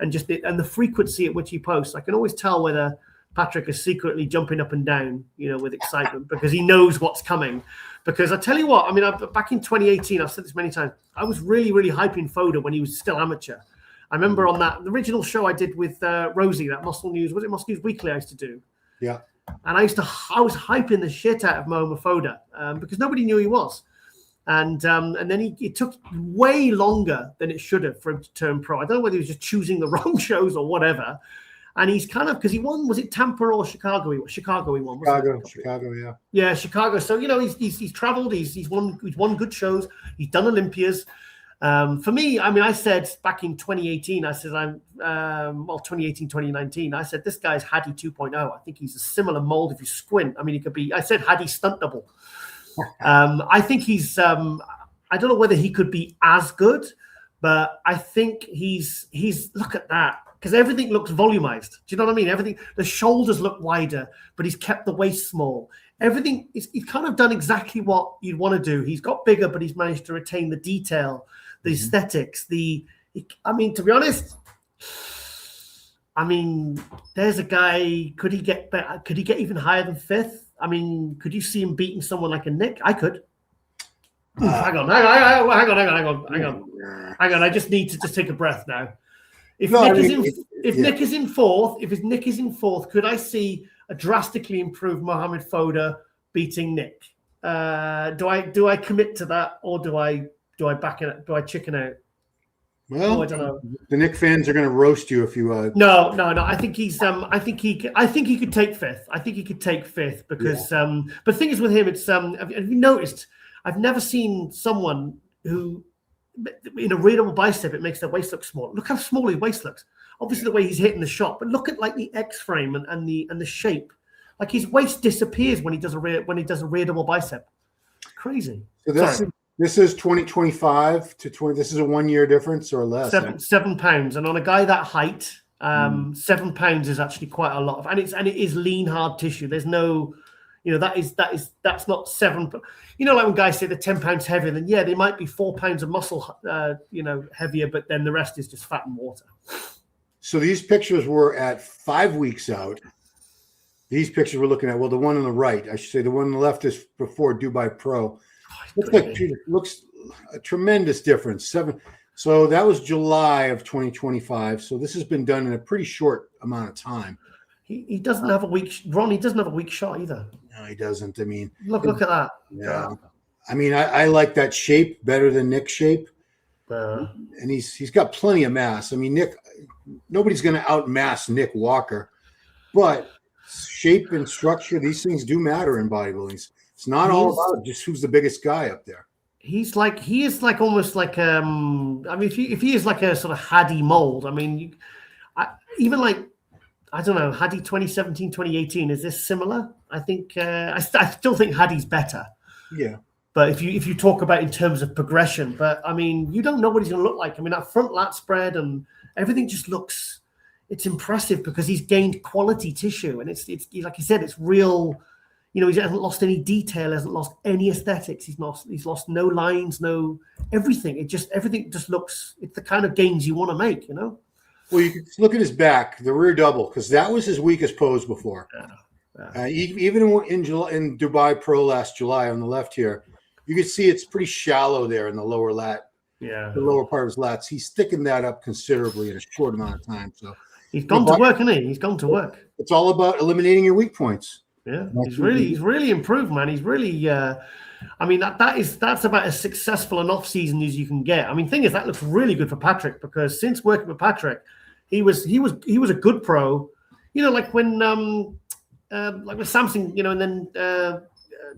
the frequency at which he posts. I can always tell whether Patrick is secretly jumping up and down, with excitement because he knows what's coming. Because I tell you what, back in 2018, I've said this many times, I was really, really hyping Foda when he was still amateur. I remember on the original show I did with Rosie, that Muscle News, was it Muscle News Weekly I used to do? Yeah. And I was hyping the shit out of Mohamed Foda because nobody knew who he was. And then it took way longer than it should have for him to turn pro. I don't know whether he was just choosing the wrong shows or whatever. And he's kind of, because he won, was it Tampa or Chicago? Chicago he won. Chicago, yeah. Yeah, Chicago. So, he's traveled, he's won good shows, he's done Olympias. For me, I said back in 2018, 2018, 2019, I said, this guy's Hadi 2.0. I think he's a similar mold if you squint. He could be, I said Hadi stunt double. I think he's, I don't know whether he could be as good, but I think he's look at that. Because everything looks volumized. Do you know what I mean? Everything, the shoulders look wider, but he's kept the waist small. Everything, he's kind of done exactly what you'd want to do. He's got bigger, but he's managed to retain the detail, the aesthetics, to be honest, there's a guy, could he get better? Could he get even higher than 5th? Could you see him beating someone like a Nick? I could. Hang on. I just need to just take a breath now. If No, Nick I is mean, Nick is in fourth, if Nick is in fourth, could I see a drastically improved Mohamed Foda beating Nick? Do I commit to that, or do I back it? Do I chicken out? well, I don't know. the Nick fans are going to roast you if you. No. I think he's. I think he could take fifth. I think he could take fifth because. But the thing is with him, it's. Have you noticed? I've never seen someone who, in a readable bicep, it makes their waist look small. Look how small his waist looks. Obviously, the way he's hitting the shot, but look at like the X frame and the shape. Like his waist disappears when he does a readable bicep. Crazy. So this is 2025 to 20. This is a 1 year difference or less. 7 pounds, and on a guy that height, 7 pounds is actually quite a lot of, and it is lean hard tissue. There's no, that's not 7. Like when guys say they're 10 pounds heavier, then yeah, they might be 4 pounds of muscle, heavier, but then the rest is just fat and water. So these pictures were at 5 weeks out. These pictures we're looking at, well, the one on the right, I should say, the one on the left is before Dubai Pro. Looks a tremendous difference. So that was July of 2025. So this has been done in a pretty short amount of time. He doesn't have a weak, Ron. He doesn't have a weak shot either. No, he doesn't. I mean, look at that. Yeah. I mean, I like that shape better than Nick's shape. And he's got plenty of mass. I mean, nobody's going to outmass Nick Walker, but shape and structure, these things do matter in bodybuilding. It's not all about just who's the biggest guy up there. He is almost like I mean, if he is like a sort of Hadi mold, I mean, even like, I don't know, Hadi 2017, 2018, is this similar? I think I still think Hadi's better. Yeah. But if you talk about in terms of progression, but I mean, you don't know what he's going to look like. I mean, that front lat spread and everything just looks, it's impressive because he's gained quality tissue, and it's like you said, it's real. He hasn't lost any detail, hasn't lost any aesthetics. He's lost no lines, no everything. Everything just looks. It's the kind of gains you want to make, Well, you can look at his back, the rear double, because that was his weakest pose before. Even in Dubai Pro last July on the left here, you can see it's pretty shallow there in the lower lat. Yeah, the lower part of his lats. He's thickened that up considerably in a short amount of time. So he's gone to work, hasn't he? He's gone to work. It's all about eliminating your weak points. Yeah, he's really improved, man. He's really. I mean, that's about as successful an off season as you can get. I mean, thing is, that looks really good for Patrick because since working with Patrick, he was a good pro. Like when like with Samson, and then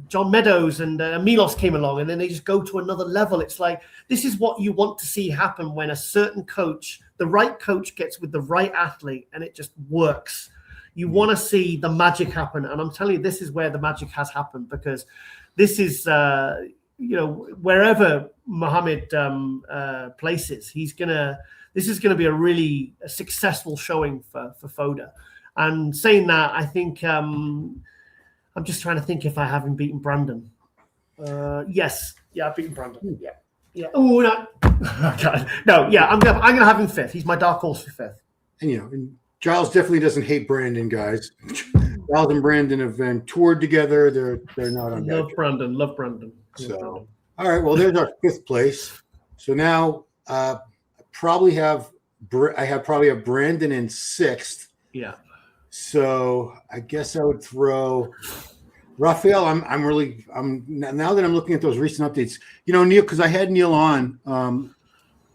John Meadows and Milos came along, and then they just go to another level. It's like this is what you want to see happen when a certain coach, the right coach, gets with the right athlete, and it just works. You want to see the magic happen, and I'm telling you, this is where the magic has happened because this is, wherever Mohamed places, this is gonna be a really successful showing for Foda. And saying that, I think I'm just trying to think if I haven't beaten Brandon. Yes, I've beaten Brandon. Yeah. Oh no, no, yeah, I'm gonna have him fifth. He's my dark horse for fifth. And Giles definitely doesn't hate Brandon, guys. Giles and Brandon have been toured together. They're not on. Love Brandon. So, all right. Well, there's our fifth place. So now I probably have Brandon in sixth. Yeah. So I guess I would throw Raphael. I'm now that I'm looking at those recent updates. Neil, because I had Neil on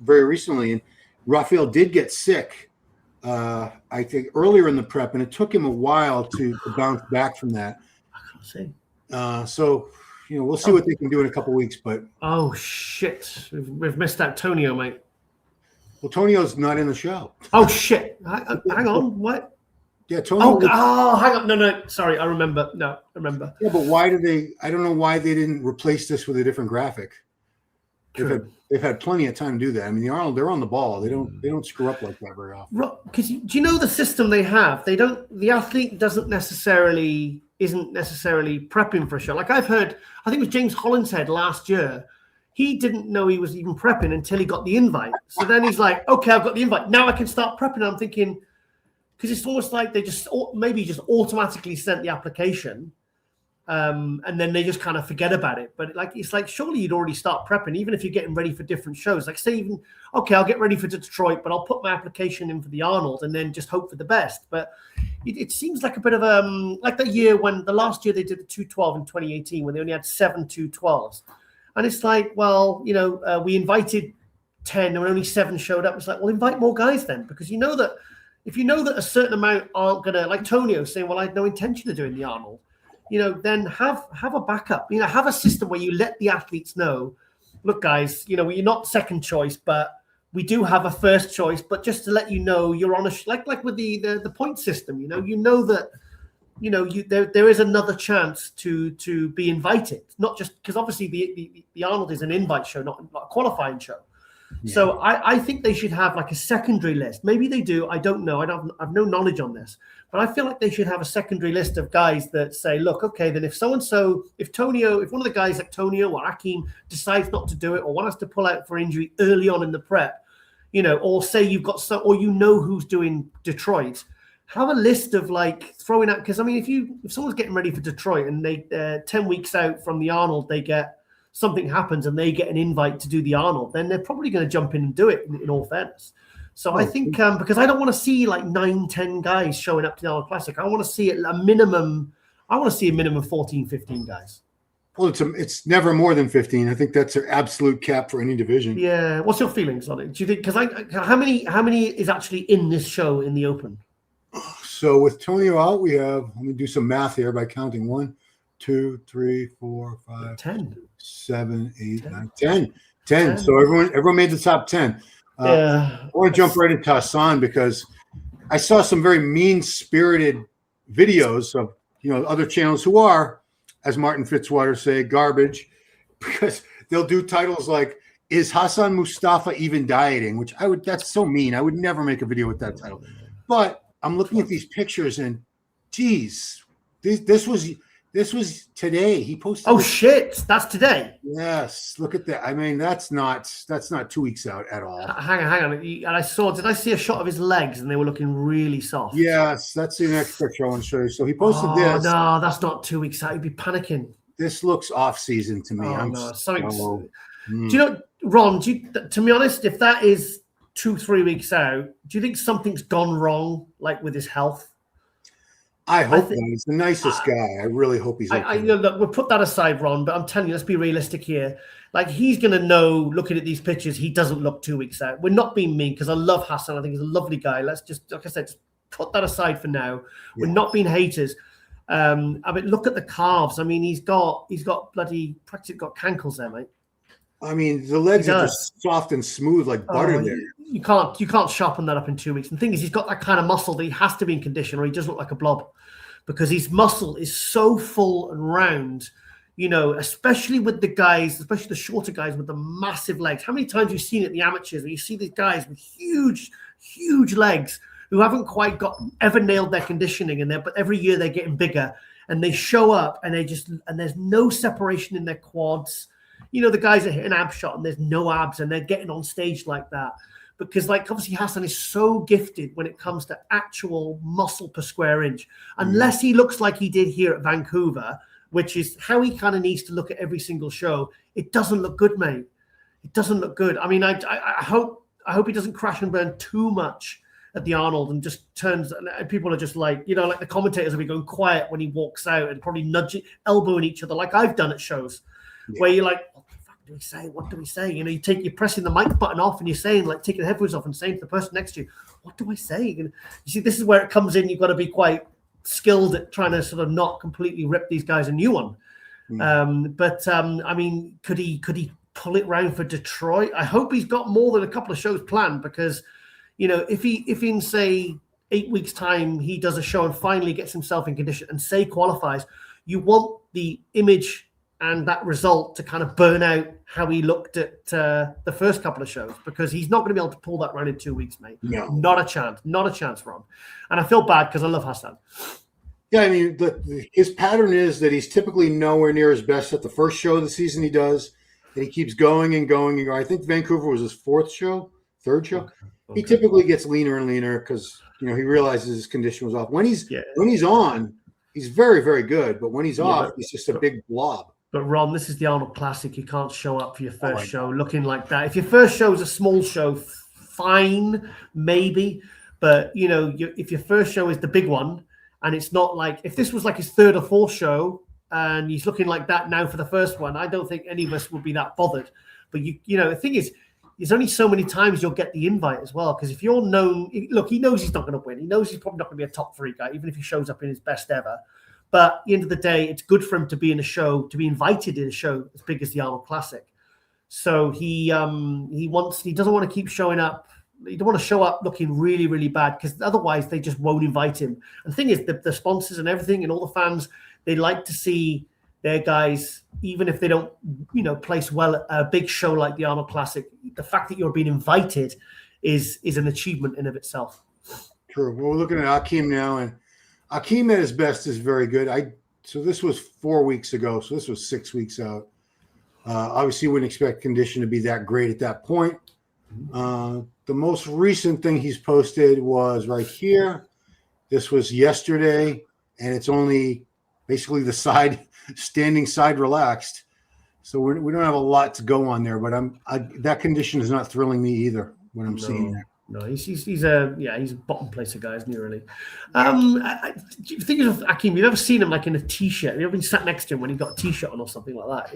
very recently, and Raphael did get sick. I think earlier in the prep, and it took him a while to bounce back from that. So, we'll see what they can do in a couple of weeks. But oh shit, we've missed that Tonio, mate. Well, Tonio's not in the show. Oh shit! Hang on, what? Yeah, Tonio. Hang on, no, sorry, I remember. No, I remember. Yeah, but why did they? I don't know why they didn't replace this with a different graphic. They've had plenty of time to do that. I mean, they're on the ball. They don't screw up like that very often. Because do you know the system they have? The athlete isn't necessarily prepping for a show. Like I've heard, I think it was James Hollinshead last year. He didn't know he was even prepping until he got the invite. So then he's like, okay, I've got the invite. Now I can start prepping. And I'm thinking, because it's almost like they just automatically sent the application. and then they just kind of forget about it. But like, it's like, surely you'd already start prepping, even if you're getting ready for different shows. Like, say even, okay, I'll get ready for Detroit, but I'll put my application in for the Arnold and then just hope for the best. But it seems like a bit of like the last year they did the 212 in 2018 when they only had 7 212s. And it's like, well, we invited 10 and only 7 showed up. It's like, well, invite more guys then, because you know that if you know that a certain amount aren't going to, like Tonio saying, well, I had no intention of doing the Arnold, then have a backup, have a system where you let the athletes know, look, guys, you're not second choice, but we do have a first choice. But just to let you know, you're on like with the point system, that, there is another chance to be invited, not just because obviously the Arnold is an invite show, not a qualifying show. Yeah. So I think they should have like a secondary list. Maybe they do. I don't know. I've no knowledge on this, but I feel like they should have a secondary list of guys that say, look, okay, then if so-and-so, if one of the guys like Tonio or Akim decides not to do it or wants to pull out for injury early on in the prep, or say you've got or who's doing Detroit, have a list of like throwing out, because I mean, if someone's getting ready for Detroit and they 10 weeks out from the Arnold, something happens and they get an invite to do the Arnold, then they're probably going to jump in and do it, in all fairness. So I think because I don't want to see like 9-10 guys showing up to the Arnold Classic. I want to see a minimum 14, 15 guys. Well, it's never more than 15. I think that's their absolute cap for any division. Yeah. What's your feelings on it? Do you think, because how many is actually in this show in the Open? So with Tonio out, we have, let me do some math here by counting 1, 2, 3, 4, 5, 10, 7, 8, 9, 10. So everyone made the top 10. I want to jump right into Hassan because I saw some very mean-spirited videos of other channels who are, as Martin Fitzwater say, garbage, because they'll do titles like, "Is Hassan Mostafa even dieting?" Which that's so mean. I would never make a video with that title. But I'm looking at these pictures and, geez, this was today. He posted. Oh shit, that's today. Yes, look at that. I mean, that's not 2 weeks out at all. Hang on. And did I see a shot of his legs and they were looking really soft? Yes, that's the next picture I want to show you. So he posted this. No, that's not 2 weeks out. He'd be panicking. This looks off season to me. Do you know, Ron? To be honest, if that is 2-3 weeks out, do you think something's gone wrong, like with his health? I hope that. He's the nicest guy. I really hope he's okay. Look, we'll put that aside, Ron, but I'm telling you, let's be realistic here. Like, he's going to know, looking at these pictures, he doesn't look 2 weeks out. We're not being mean, because I love Hassan. I think he's a lovely guy. Let's just, like I said, just put that aside for now. Yeah. We're not being haters. I mean, look at the calves. I mean, he's got bloody practically got cankles there, mate. I mean, the legs are just soft and smooth like butter there. You can't sharpen that up in 2 weeks. And the thing is, he's got that kind of muscle that he has to be in condition, or he does look like a blob, because his muscle is so full and round. Especially with the guys, especially the shorter guys with the massive legs. How many times have you seen it at the amateurs where you see these guys with huge, huge legs who haven't quite ever nailed their conditioning but every year they're getting bigger and they show up and there's no separation in their quads. The guys are hitting ab shot and there's no abs and they're getting on stage like that. Because obviously Hassan is so gifted when it comes to actual muscle per square inch, unless he looks like he did here at Vancouver, which is how he kind of needs to look at every single show. It doesn't look good, mate. It doesn't look good. I mean, I hope he doesn't crash and burn too much at the Arnold and just turns, and people are just like, like the commentators will be going quiet when he walks out and probably elbowing each other like I've done at shows where you're like, what the fuck do we say? What do we say? You're pressing the mic button off and you're saying, like, taking the headphones off and saying to the person next to you, what do I say? You see, this is where it comes in. You've got to be quite skilled at trying to sort of not completely rip these guys a new one. I mean, could he pull it round for Detroit? I hope he's got more than a couple of shows planned, because if in say 8 weeks time he does a show and finally gets himself in condition and say qualifies, you want the image and that result to kind of burn out how he looked at the first couple of shows, because he's not going to be able to pull that round in 2 weeks, mate. No. Not a chance, Ron. And I feel bad because I love Hassan. Yeah, I mean, his pattern is that he's typically nowhere near his best at the first show of the season he does, and he keeps going and going and going. I think Vancouver was his third show. Okay. He typically gets leaner and leaner because he realizes his condition was off. When he's on, he's very, very good. But when he's off, but, he's just a big blob. But Ron, this is the Arnold Classic. You can't show up for your first show looking like that. If your first show is a small show, fine, maybe. But if your first show is the big one, and it's not like if this was like his third or fourth show, and he's looking like that now for the first one, I don't think any of us would be that bothered. But the thing is, there's only so many times you'll get the invite as well. Because if you're known, look, he knows he's not going to win. He knows he's probably not going to be a top 3 guy, even if he shows up in his best ever. But at the end of the day, it's good for him to be in a show, to be invited in a show as big as the Arnold Classic. So he doesn't want to keep showing up. He don't want to show up looking really, really bad, because otherwise they just won't invite him. And the thing is, the sponsors and everything and all the fans, they like to see their guys, even if they don't, place well at a big show like the Arnold Classic. The fact that you're being invited is an achievement in of itself. True. Well, we're looking at Akim now, and Akim at his best is very good. So this was 4 weeks ago, so this was 6 weeks out. Obviously, wouldn't expect condition to be that great at that point. The most recent thing he's posted was right here. This was yesterday, and it's only basically the standing side relaxed. So we don't have a lot to go on there, but that condition is not thrilling me either when I'm seeing that. No, he's a bottom placer guy, isn't he? Really. Do you think of Akim? You've never seen him like in a t-shirt. You've ever been sat next to him when he got a t-shirt on or something like that.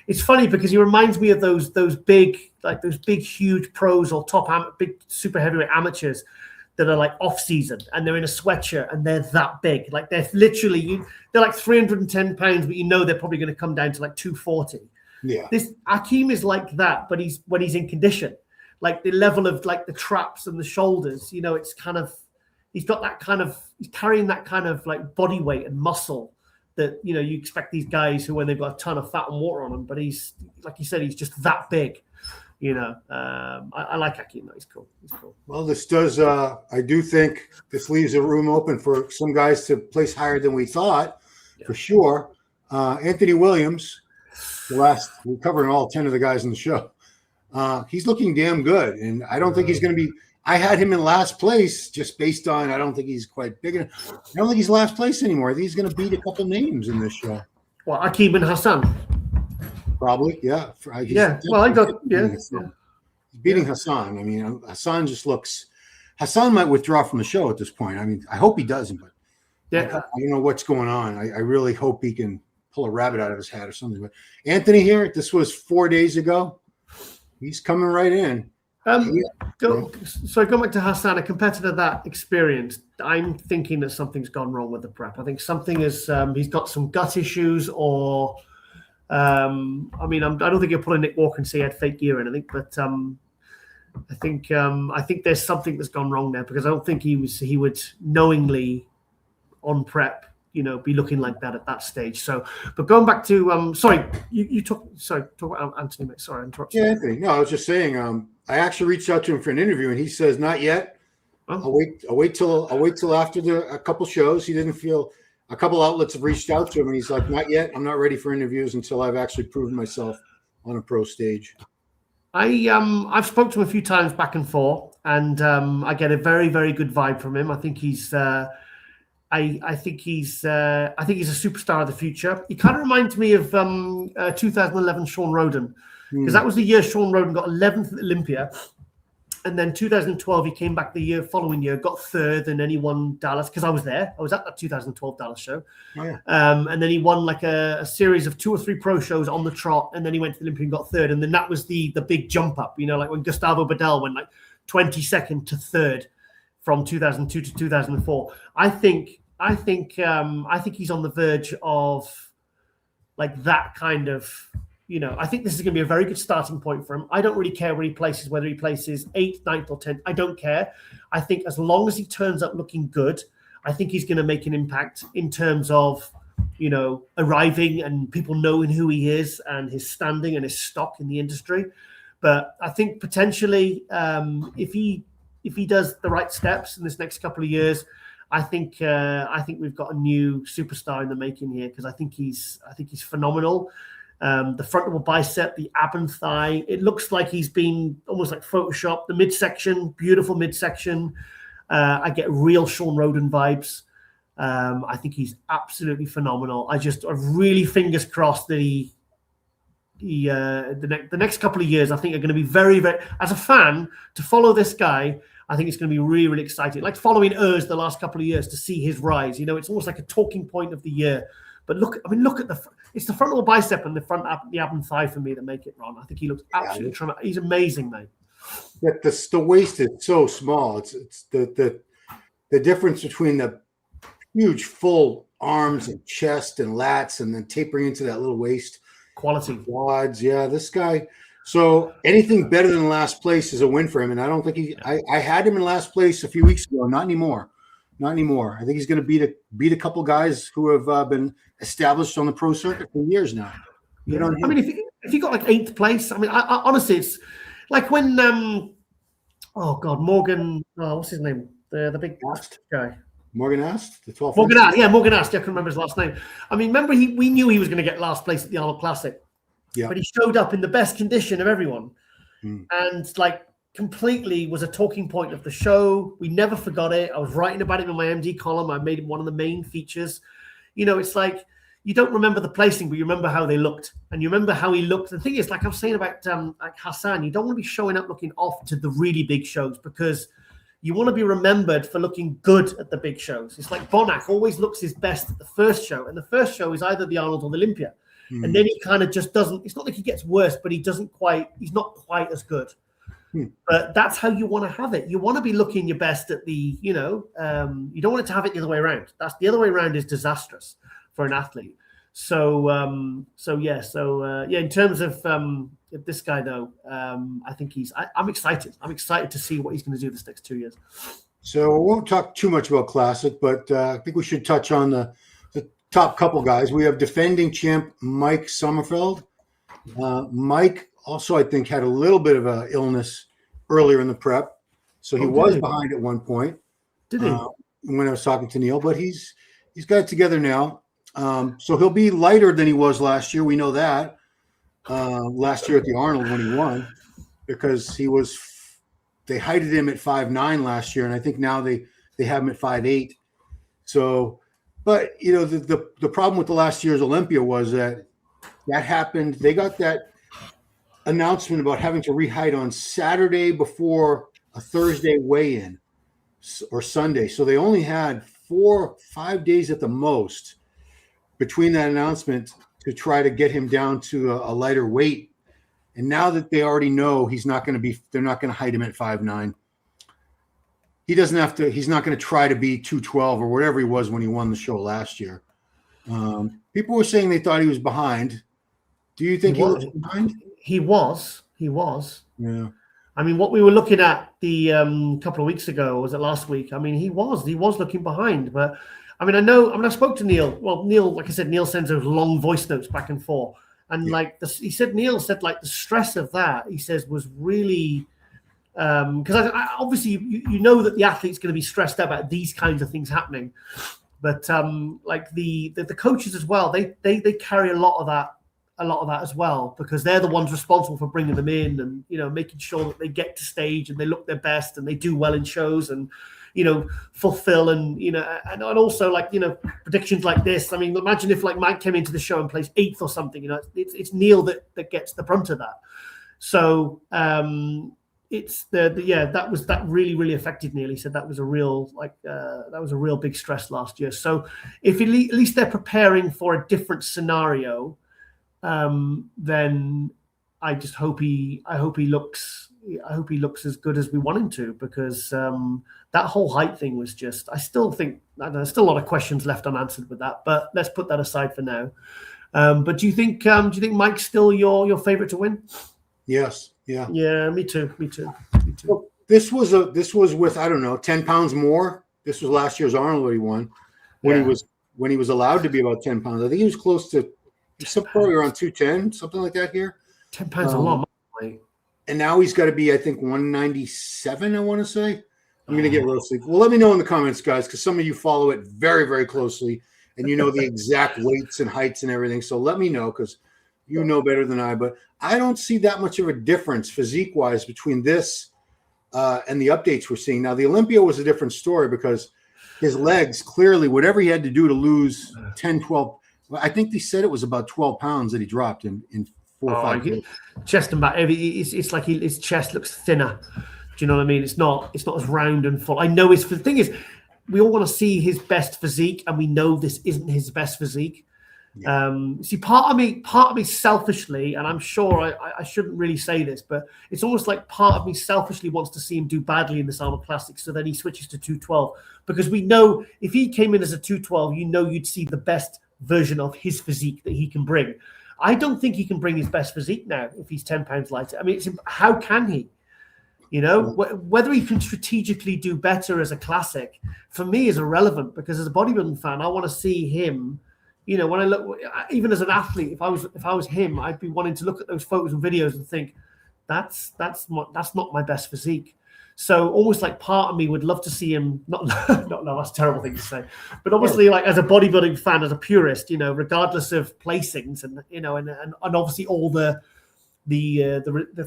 It's funny because he reminds me of those big huge pros or big super heavyweight amateurs that are like off season and they're in a sweatshirt and they're that big. Like they're literally they're like 310 pounds, but they're probably going to come down to like 240. Yeah. This Akim is like that, but when he's in condition. Like the level of like the traps and the shoulders, it's kind of, he's carrying that kind of like body weight and muscle that, you expect these guys who, when they've got a ton of fat and water on them, but he's, like you said, he's just that big, I like Akim though. He's cool. Well, this does, I do think this leaves a room open for some guys to place higher than we thought, for sure. Anthony Williams, we're covering all 10 of the guys in the show. He's looking damn good, and I don't think he's going to be. I had him in last place just based on I don't think he's quite big enough. I don't think he's last place anymore. I think he's going to beat a couple names in this show. Well, Akim and Hassan, probably, yeah. He's beating Hassan. I mean, Hassan just looks. Hassan might withdraw from the show at this point. I mean, I hope he doesn't, but I don't know what's going on. I really hope he can pull a rabbit out of his hat or something. But Anthony here, this was 4 days ago. He's coming right in. Going back to Hassan, compared to that experience, I'm thinking that something's gone wrong with the prep. I think something is he's got some gut issues, or I don't think you're pulling Nick Walker and say he had fake gear or anything, but I think there's something that's gone wrong there, because I don't think he would knowingly on prep be looking like that at that stage. So, but going back to talk about Anthony, mate. Sorry, I interrupted. Yeah, Anthony. No, I was just saying. I actually reached out to him for an interview, and he says not yet. Oh. I'll wait till after a couple shows. He didn't feel. A couple outlets have reached out to him, and he's like, not yet. I'm not ready for interviews until I've actually proven myself on a pro stage. I've spoken to him a few times back and forth, and I get a very, very good vibe from him. I think he's. I think he's a superstar of the future. He kind of reminds me of 2011 Sean Roden, because that was the year Sean Roden got 11th at Olympia, and then 2012 he came back the following year, got 3rd, and then he won Dallas, because I was there. I was at that 2012 Dallas show. Oh, yeah. And then he won like a series of 2 or 3 pro shows on the trot, and then he went to the Olympia and got 3rd, and then that was the big jump up, like when Gustavo Badal went like 22nd to 3rd. From 2002 to 2004, I think he's on the verge of like that kind of, I think this is going to be a very good starting point for him. I don't really care where he places, whether he places 8th, 9th, or 10th. I don't care. I think as long as he turns up looking good, I think he's going to make an impact in terms of, arriving and people knowing who he is and his standing and his stock in the industry. But I think potentially, if he does the right steps in this next couple of years, I think we've got a new superstar in the making here, because I think he's phenomenal. The frontal bicep, the ab and thigh, it looks like he's been almost like photoshopped. The midsection, beautiful midsection. I get real Sean Roden vibes. I think he's absolutely phenomenal. I really fingers crossed that the next couple of years, I think, are going to be very, very, as a fan, to follow this guy, I think it's going to be really, really exciting. Like following Urs the last couple of years to see his rise. It's almost like a talking point of the year. But look at it's the frontal bicep and the ab and thigh for me that make it, Ron. I think he looks absolutely tremendous. He's amazing, mate. Yeah, the waist is so small. It's the difference between the huge full arms and chest and lats and then tapering into that little waist. Quality. Quads. Yeah, this guy. So anything better than last place is a win for him. And I don't think I had him in last place a few weeks ago. Not anymore. Not anymore. I think he's going to beat a couple guys who have been established on the pro circuit for years now. Yeah. I mean, if you got like 8th place, I mean, I honestly, it's like when Morgan, what's his name? The big guy. Morgan Ast, the 12th. Morgan Ast, yeah, Morgan Ast. I can remember his last name. I mean, remember we knew he was going to get last place at the Arnold Classic. Yeah. But he showed up in the best condition of everyone, and like completely was a talking point of the show. We never forgot it. I was writing about it in my MD column. I made it one of the main features. It's like you don't remember the placing, but you remember how they looked, and you remember how he looked. The thing is, like I was saying about like Hassan, you don't want to be showing up looking off to the really big shows because you want to be remembered for looking good at the big shows. It's like Bonac always looks his best at the first show, and the first show is either the Arnold or the Olympia. And then he kind of just doesn't, it's not like he gets worse, but he's not quite as good. But that's how you want to have it. You want to be looking your best at the, you don't want it to have it the other way around. The other way around is disastrous for an athlete. So in terms of this guy though, I think I'm excited. I'm excited to see what he's going to do this next 2 years. So we won't talk too much about Classic, but I think we should touch on the top couple guys. We have defending champ Mike Sommerfeld. Mike also, I think, had a little bit of an illness earlier in the prep, so he was behind at one point. Did he? When I was talking to Neil, but he's got it together now. So he'll be lighter than he was last year. We know that. Last year at the Arnold when he won, because they heighted him at 5'9" last year, and I think now they have him at 5'8". So. But, the problem with the last year's Olympia was that happened. They got that announcement about having to rehide on Saturday before a Thursday weigh-in or Sunday. So they only had 4-5 days at the most between that announcement to try to get him down to a lighter weight. And now that they already know they're not going to hide him at 5'9". He's not going to try to be 212 or whatever he was when he won the show last year. People were saying they thought he was behind. Do you think he was behind? He was. Yeah. I mean, what we were looking at the couple of weeks ago, or was it last week? I mean, he was looking behind. But I mean, I spoke to Neil. Well, Neil, like I said, Neil sends those long voice notes back and forth. And Neil said like the stress of that, he says, was really, because obviously you know that the athlete's going to be stressed out about these kinds of things happening, but like the coaches as well, they carry a lot of that as well, because they're the ones responsible for bringing them in and making sure that they get to stage and they look their best and they do well in shows and fulfill and and also like predictions like this. I mean, imagine if like Mike came into the show and placed 8th or something. It's Neil that gets the brunt of that. So it's that really affected Neil. He said that was a real big stress last year. So if at least they're preparing for a different scenario, then I just hope he looks as good as we want him to, because that whole height thing was just, I still think there's still a lot of questions left unanswered with that, but let's put that aside for now. But do you think Mike's still your favorite to win? Yes. Yeah, me too. Well, this was with, I don't know, 10 pounds more. This was last year's Arnold that he won when he was allowed to be about 10 pounds. I think he was close to probably around 210, something like that here. 10 pounds a lot. And now he's got to be, I think, 197, I want to say. I'm going to get real sleep. Well, let me know in the comments, guys, because some of you follow it very, very closely, and you know the exact weights and heights and everything. So let me know, because you know better than I. But I don't see that much of a difference physique-wise between this and the updates we're seeing. Now, the Olympia was a different story because his legs, clearly, whatever he had to do to lose 10, 12, I think they said it was about 12 pounds that he dropped in 4 or 5 days. Chest and back, it's like his chest looks thinner. Do you know what I mean? It's not as round and full. I know the thing is, we all want to see his best physique, and we know this isn't his best physique. Yeah. See, part of me selfishly, and I'm sure I shouldn't really say this, but it's almost like part of me selfishly wants to see him do badly in this Arnold Classic, so then he switches to 212, because we know if he came in as a 212, you'd see the best version of his physique that he can bring. I don't think he can bring his best physique now if he's 10 pounds lighter. I mean, how can he? You know, whether he can strategically do better as a classic, for me, is irrelevant, because as a bodybuilding fan, I want to see him. You know, when I look, even as an athlete, if I was him, I'd be wanting to look at those photos and videos and think, that's not my best physique. So almost like part of me would love to see him not that's a terrible thing to say, but obviously, like as a bodybuilding fan, as a purist, you know, regardless of placings and you know, and obviously all the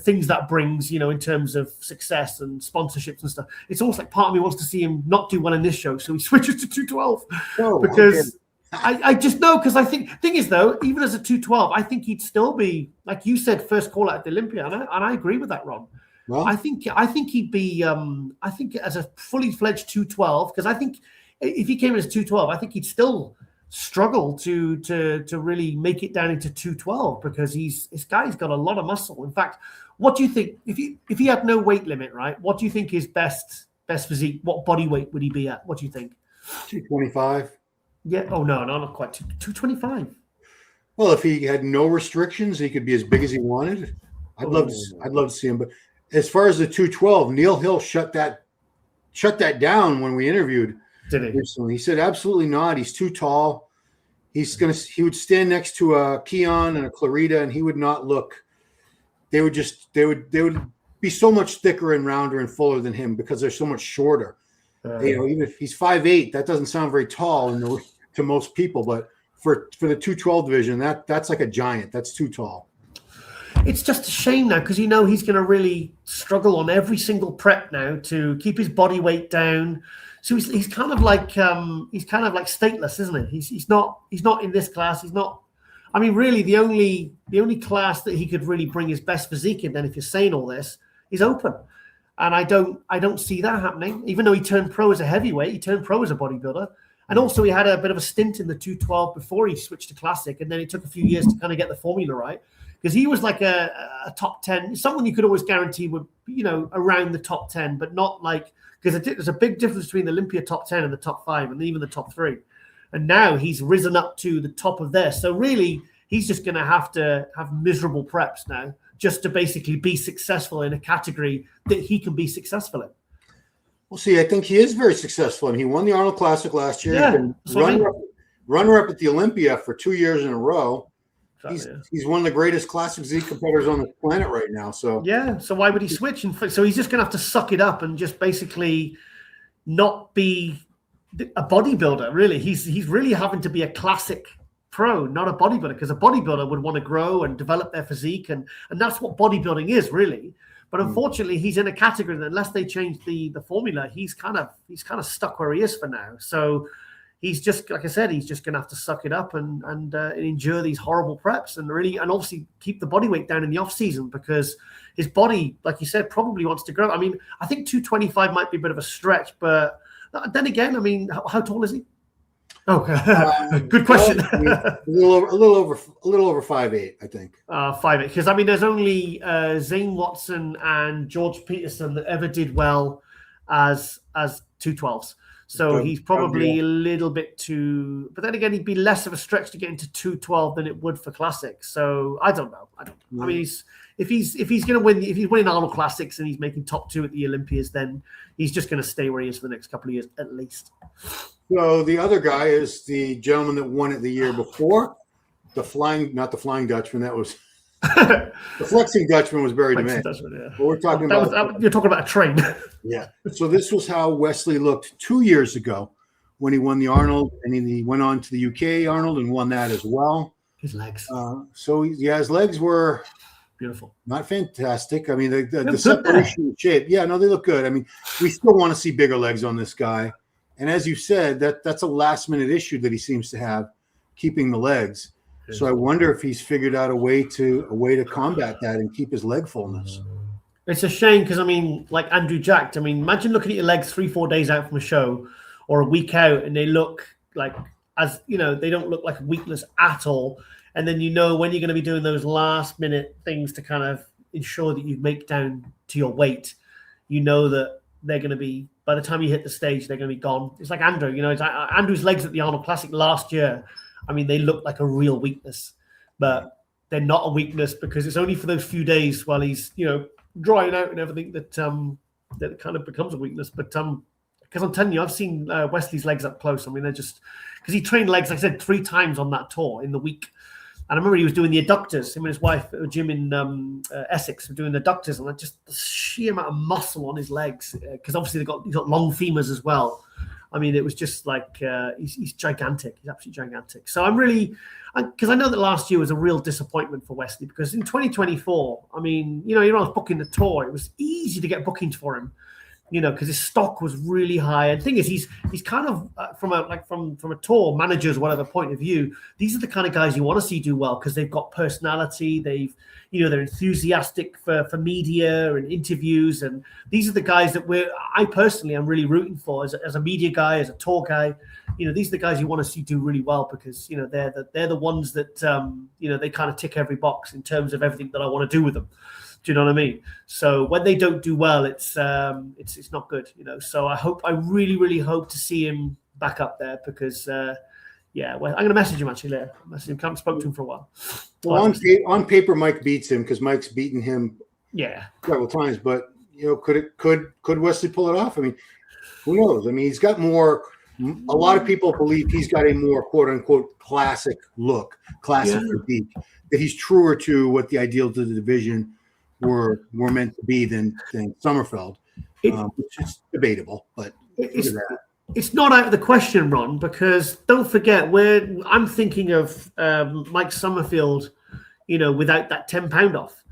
things that brings, you know, in terms of success and sponsorships and stuff, it's almost like part of me wants to see him not do well in this show, so he switches to 212 because. I just know, because I think thing is though, even as a 212, I think he'd still be, like you said, first call out at the Olympia, and I agree with that, Ron. Well, I think he'd be I think as a fully fledged 212, because I think if he came in as 212, I think he'd still struggle to really make it down into 212, because this guy's got a lot of muscle. In fact, what do you think if he had no weight limit, right? What do you think his best physique? What body weight would he be at? What do you think? 225. Yeah. Oh no, not quite. 225. Well, if he had no restrictions, he could be as big as he wanted. I'd love to see him. But as far as the 212, Neil Hill shut that down when we interviewed. Did he? Recently. He said absolutely not. He's too tall. He would stand next to a Keon and a Clarita, and he would not look. They would be so much thicker and rounder and fuller than him because they're so much shorter. You know, even if he's 5'8", that doesn't sound very tall to most people, but for the 212 division, that's like a giant. That's too tall. It's just a shame now, because you know he's going to really struggle on every single prep now to keep his body weight down. So he's kind of like stateless, isn't he? He's not in this class. He's not. I mean, really, the only class that he could really bring his best physique in, then, if you're saying all this, is open. And I don't see that happening, even though he turned pro as a heavyweight, he turned pro as a bodybuilder. And also he had a bit of a stint in the 212 before he switched to classic. And then it took a few years to kind of get the formula right, because he was like a top 10, someone you could always guarantee would, you know, around the top 10, but not like, because there's a big difference between the Olympia top 10 and the top 5 and even the top 3. And now he's risen up to the top of there. So really, he's just going to have miserable preps now, just to basically be successful in a category that he can be successful in. Well, see, I think he is very successful. I mean, he won the Arnold Classic last year. Yeah, he's been runner-up at the Olympia for 2 years in a row. He's one of the greatest classic Z competitors on the planet right now. So yeah, so why would he switch? So he's just going to have to suck it up and just basically not be a bodybuilder, really. He's really having to be a classic pro, not a bodybuilder, because a bodybuilder would want to grow and develop their physique, and that's what bodybuilding is, really. But unfortunately, he's in a category that, unless they change the formula, he's kind of stuck where he is for now. So he's just, like I said, he's just going to have to suck it up and endure these horrible preps, and obviously keep the body weight down in the off season, because his body, like you said, probably wants to grow. I mean, I think 225 might be a bit of a stretch, but then again, I mean, how tall is he? Oh, good question. A little over 5'8", I think. 5'8", because I mean, there's only Zane Watson and George Peterson that ever did well as 212s. So he's probably a little bit too. But then again, he'd be less of a stretch to get into 212 than it would for classic. So I don't know. I mean, if he's going to win, if he's winning Arnold Classics and he's making top 2 at the Olympias, then he's just going to stay where he is for the next couple of years at least. So the other guy is the gentleman that won it the year before, not the Flying Dutchman. That was the Flexing Dutchman was Barry DeMay. Yeah. But we're talking you're talking about a train. Yeah. So this was how Wesley looked 2 years ago when he won the Arnold, and he went on to the UK Arnold and won that as well. His legs. His legs were beautiful. Not fantastic. I mean, the separation shape. Yeah, no, they look good. I mean, we still want to see bigger legs on this guy. And as you said, that's a last minute issue that he seems to have, keeping the legs. So I wonder if he's figured out a way to combat that and keep his leg fullness. It's a shame because, I mean, like Andrew Jacked, I mean, imagine looking at your legs 3-4 days out from a show or a week out, and they look like, as you know, they don't look like a weakness at all. And then you know when you're going to be doing those last minute things to kind of ensure that you make down to your weight, you know that they're going to be, by the time you hit the stage, they're going to be gone. It's like Andrew, you know, it's like Andrew's legs at the Arnold Classic last year. I mean, they look like a real weakness, but they're not a weakness because it's only for those few days while he's, you know, drying out and everything that that it kind of becomes a weakness. But because I'm telling you, I've seen Wesley's legs up close. I mean, they're just, because he trained legs, like I said, 3 times on that tour in the week. And I remember he was doing the adductors. Him and his wife, Jim in Essex, were doing the adductors, and just the sheer amount of muscle on his legs, because obviously he's got long femurs as well. I mean, it was just like he's gigantic. He's absolutely gigantic. So I'm really, because I know that last year was a real disappointment for Wesley, because in 2024, I mean, you know, you're not booking the tour. It was easy to get bookings for him, you know, because his stock was really high. And the thing is, he's kind of from a tour manager's whatever point of view, these are the kind of guys you want to see do well because they've got personality. They're enthusiastic for media and interviews, and these are the guys that I personally am really rooting for as a media guy, as a tour guy. You know, these are the guys you want to see do really well because, you know, they're the ones that you know, they kind of tick every box in terms of everything that I want to do with them. Do you know what I mean? So when they don't do well, it's not good, you know. So I really, really hope to see him back up there because, yeah, well, I'm going to message him actually later. I haven't spoken to him for a while. Well, on paper, Mike beats him because Mike's beaten him several times. But, you know, could Wesley pull it off? I mean, who knows? I mean, he's got more. A lot of people believe he's got a more quote unquote classic look, classic physique, that he's truer to what the ideals of the division were meant to be than Sommerfeld, which is debatable, but it's not out of the question, Ron, because don't forget I'm thinking of Mike Summerfield, you know, without that £10 off.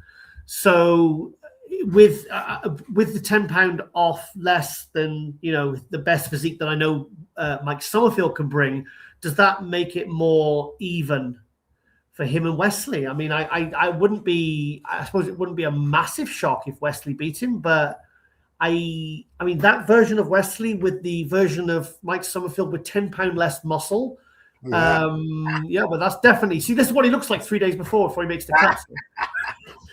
So with the £10 off less than, you know, the best physique that I know Mike Summerfield can bring, does that make it more even for him and Wesley? I mean, I suppose it wouldn't be a massive shock if Wesley beat him, but I mean, that version of Wesley with the version of Mike Summerfield with £10 less muscle. Yeah, but that's definitely, see, this is what he looks like 3 days before he makes the cut.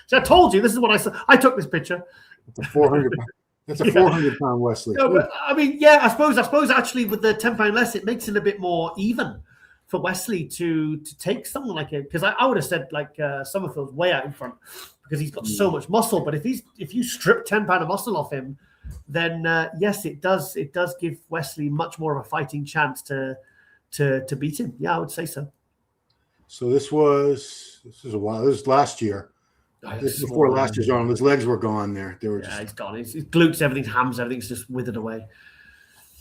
So I told you, this is what I said. I took this picture. It's a 400. That's a 400-pound Wesley. No, but, I mean, yeah, I suppose actually with the £10 less, it makes it a bit more even for Wesley to take someone like it, because I would have said like Summerfield's way out in front because he's got so much muscle. But if you strip £10 of muscle off him, then yes, it does give Wesley much more of a fighting chance to beat him. Yeah, I would say so. So this is a while. This was last year. This is before last year's Arnold. His legs were gone there. They were just, he's gone. His glutes, everything's hams, everything's just withered away.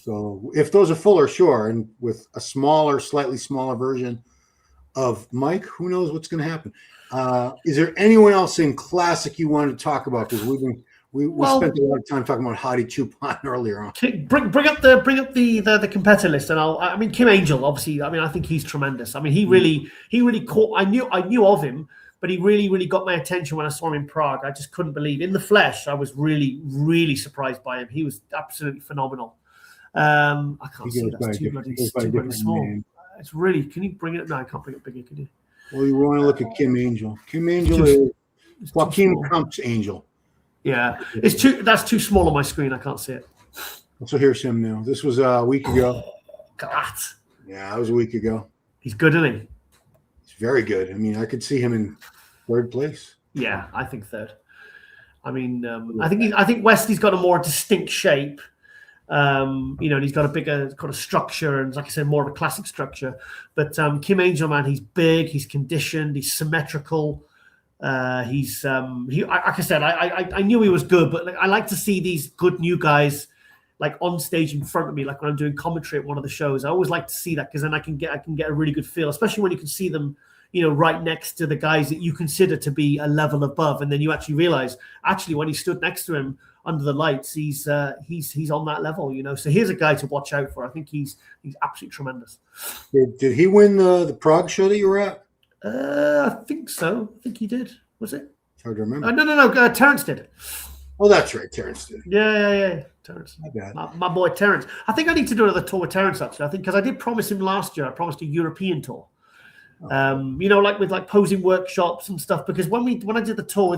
So if those are fuller, sure, and with a slightly smaller version of Mike, who knows what's going to happen? Is there anyone else in Classic you wanted to talk about? Because we spent a lot of time talking about Hadi Choopan earlier on. Bring up the competitor list, and I mean Kim Angel, obviously. I mean, I think he's tremendous. I mean, he really caught. I knew of him, but he really got my attention when I saw him in Prague. I just couldn't believe in the flesh. I was really surprised by him. He was absolutely phenomenal. I can't see that's too bloody small. Name. It's really. Can you bring it up? No, I can't bring it bigger. Can you? Well, you want to look at Kim Angel. Kim Angel is Joaquin Camp's Angel. Yeah, that's too small on my screen. I can't see it. So here's him now. This was a week ago. God. Yeah, that was a week ago. He's good, isn't he? He's very good. I mean, I could see him in third place. Yeah, I think third. I mean, I think Wesley's got a more distinct shape. You know, and he's got a bigger kind of structure, and like I said, more of a classic structure. But Kim Angel, man, he's big, he's conditioned, he's symmetrical. Like I said, I knew he was good, but I like to see these good new guys like on stage in front of me, like when I'm doing commentary at one of the shows. I always like to see that because then I can get a really good feel, especially when you can see them, you know, right next to the guys that you consider to be a level above, and then you actually realize, when he stood next to him under the lights, he's on that level, you know. So here's a guy to watch out for. I think he's absolutely tremendous. Did he win the Prague show that you were at? I think so. I think he did. Was it? It's hard to remember. No. Terrence did. Oh, that's right. Terrence did. Yeah. Terrence. My boy Terrence. I think I need to do another tour with Terrence, actually. I think because I did promise him last year. I promised a European tour. You know, like with like posing workshops and stuff. Because when I did the tour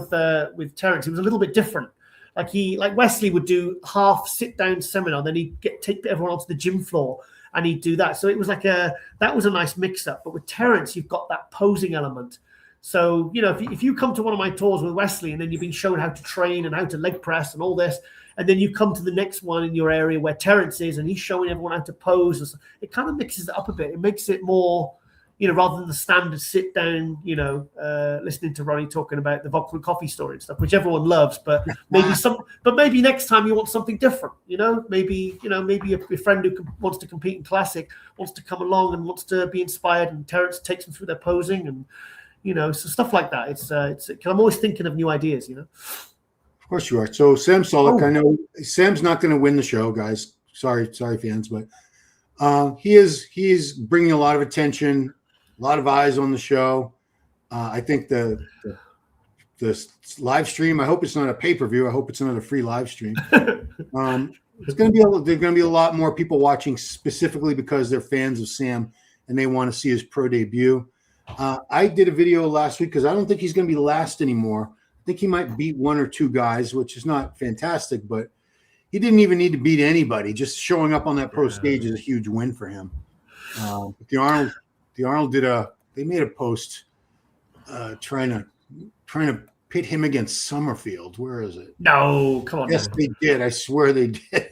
with Terrence, it was a little bit different. Like Wesley would do half sit down seminar, then he'd take everyone onto the gym floor and he'd do that. So it was like that was a nice mix up. But with Terrence, you've got that posing element. So, you know, if you come to one of my tours with Wesley and then you've been shown how to train and how to leg press and all this, and then you come to the next one in your area where Terrence is and he's showing everyone how to pose, it kind of mixes it up a bit. It makes it more, you know, rather than the standard sit down, you know, listening to Ronnie talking about the vodka and coffee story and stuff, which everyone loves, but maybe next time you want something different, you know, maybe your friend who wants to compete in Classic wants to come along and wants to be inspired, and Terrence takes them through their posing and, you know, so stuff like that. It's I'm always thinking of new ideas, you know. Of course you are. So Sam Sulek, I know Sam's not going to win the show, guys. Sorry, fans, but he is bringing a lot of attention, a lot of eyes on the show. I think the live stream. I hope it's not a pay-per-view. I hope it's another free live stream. There's going to be a lot more people watching specifically because they're fans of Sam and they want to see his pro debut. I did a video last week because I don't think he's going to be last anymore. I think he might beat one or two guys, which is not fantastic, but he didn't even need to beat anybody. Just showing up on that pro stage is a huge win for him. The Arnold they made a post trying to pit him against Summerfield. Where is it? No, come on. Yes, they did. I swear they did.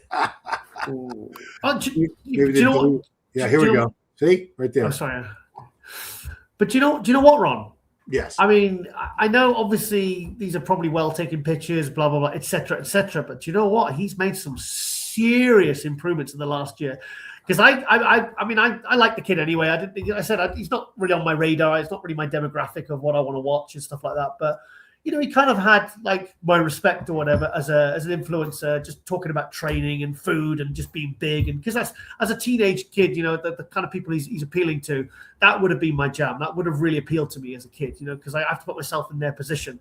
Here we go. See? Right there. I'm sorry. But do you know what, Ron? Yes. I mean, I know obviously these are probably well taken pictures, blah blah blah, etc. etc. But do you know what? He's made some serious improvements in the last year. Because I like the kid anyway. He's not really on my radar. It's not really my demographic of what I want to watch and stuff like that. But you know, he kind of had like my respect or whatever as an influencer, just talking about training and food and just being big. And because that's, as a teenage kid, you know, the kind of people he's appealing to, that would have been my jam. That would have really appealed to me as a kid, you know, because I have to put myself in their position.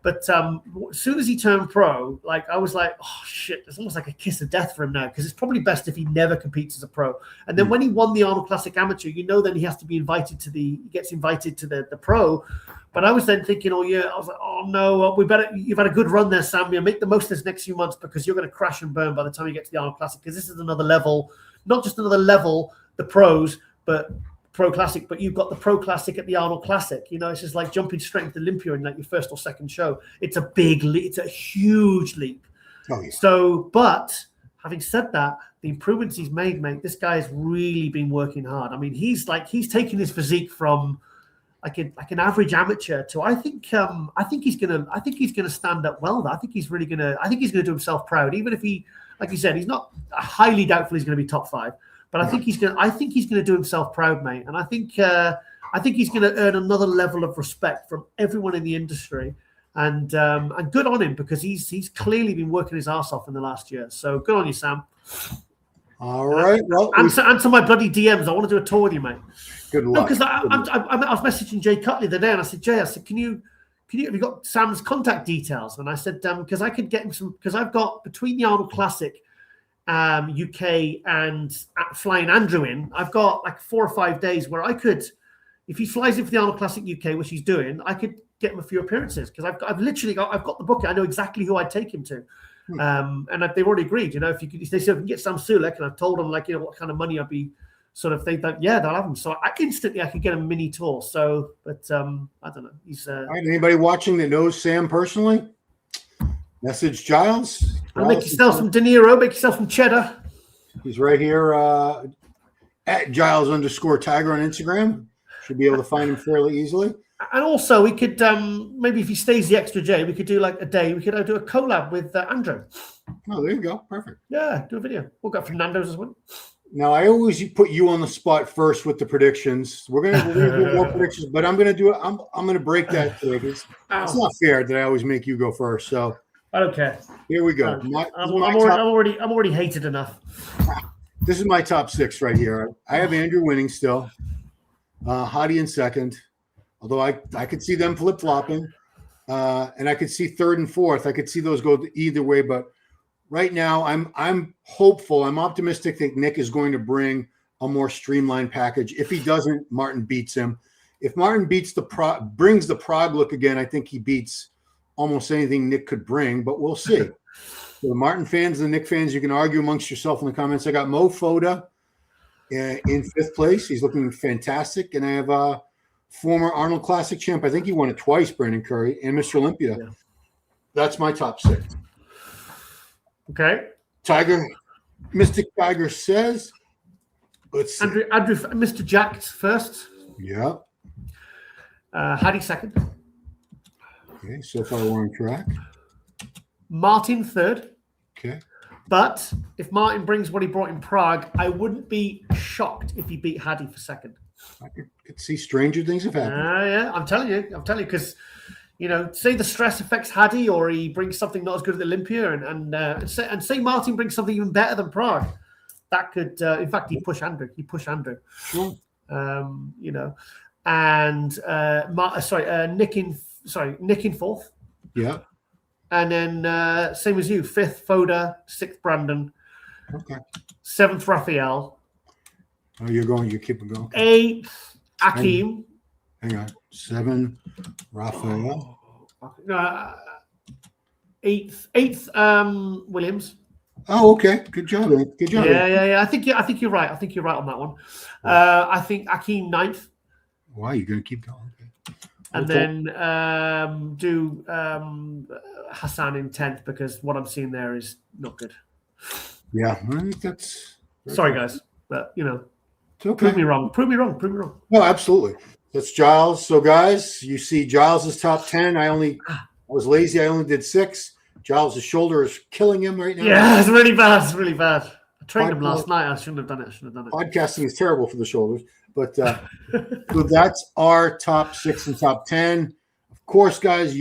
But as soon as he turned pro, like I was like, oh shit, it's almost like a kiss of death for him now, because it's probably best if he never competes as a pro. And then when he won the Arnold Classic Amateur, you know, then he has to be invited to he gets invited to the pro. But I was then thinking all year, I was like, oh no, you've had a good run there, Sam. Make the most of this next few months, because you're going to crash and burn by the time you get to the Arnold Classic, because this is another level, not just another level, the pros, but Pro Classic, but you've got the Pro Classic at the Arnold Classic. You know, it's just like jumping straight into Olympia in like your first or second show. It's a big leap. It's a huge leap. Oh, yeah. So, but having said that, the improvements he's made, mate, this guy has really been working hard. I mean, he's taken his physique from like an average amateur to I think he's gonna stand up well. I think he's gonna do himself proud, even if he, like you said, he's not highly doubtful he's gonna be top 5. But I think he's gonna do himself proud, mate. And I think he's gonna earn another level of respect from everyone in the industry. And good on him, because he's clearly been working his ass off in the last year. So good on you, Sam. All right. Well, answer my bloody DMs. I want to do a tour with you, mate. Good luck. Because I was messaging Jay Cutley the other day, and I said, Jay, have you got Sam's contact details? And I said, because I could get him some, because I've got between the Arnold Classic, UK and flying Andrew in, I've got like 4 or 5 days where I could, if he flies in for the Arnold Classic UK, which he's doing, I could get him a few appearances, because I've got the booking. I know exactly who I'd take him to. And they've already agreed, you know, if they said we can get Sam Sulek, and I've told them, like, you know, what kind of money I'd be sort of, they'll have him. So I could get a mini tour. So, but I don't know. He's all right, anybody watching that knows Sam personally, message Giles. Make yourself some De Niro, make yourself some cheddar. He's right here at Giles_Tiger on Instagram. Should be able to find him fairly easily. And also, we could maybe, if he stays the extra day, we could do like a day. We could do a collab with Andrew. Oh, there you go. Perfect. Yeah, do a video. We'll go for Nando's as well. Now, I always put you on the spot first with the predictions. We're gonna do more predictions, but I'm gonna do it. I'm gonna break that today. It's not fair that I always make you go first. So I don't care. Here we go. I'm already hated enough. This is my top 6 right here. I have Andrew winning still. Hadi in second, although I could see them flip-flopping. And I could see third and fourth. I could see those go either way. But right now, I'm hopeful. I'm optimistic that Nick is going to bring a more streamlined package. If he doesn't, Martin beats him. If Martin brings the Prague look again, I think he beats almost anything Nick could bring. But we'll see. For the Martin fans and the Nick fans, you can argue amongst yourself in the comments. I got Mo Foda in 5th place. He's looking fantastic. And I have former Arnold Classic champ. I think he won it twice, Brandon Curry, and Mr. Olympia. Yeah. That's my top 6. Okay. Tiger, Mystic Tiger says, let's see. Andrew, Mr. Jack's first. Yeah. Hadi second. Okay, so far we're on track. Martin third. Okay. But if Martin brings what he brought in Prague, I wouldn't be shocked if he beat Hadi for second. I could see stranger things have happened. Yeah, I'm telling you, because say the stress affects Hadi, or he brings something not as good as Olympia, and say Martin brings something even better than Prague. That could, in fact, he'd push Andrew. Sure. And Nick in fourth. Yeah. And then same as you, 5th Foda, 6th Brandon. Okay. 7th Raphael. Oh, you're keeping going. 8th Akim. Hang on. 7 Raphael. 8th Williams. Oh, okay. Good job. Good job. Yeah. I think you're right. I think you're right on that one. I think Akim 9th. Why are you going to keep going? Okay. And then do Hassan in 10th, because what I'm seeing there is not good. Yeah, I think that's sorry, guys, but it's okay. Prove me wrong. No, absolutely. That's Giles. So, guys, you see Giles' top 10. I was lazy. I only did 6. Giles' shoulder is killing him right now. Yeah, it's really bad. I trained him last night. I shouldn't have done it. Podcasting is terrible for the shoulders. But so that's our top 6 and top 10. Of course, guys,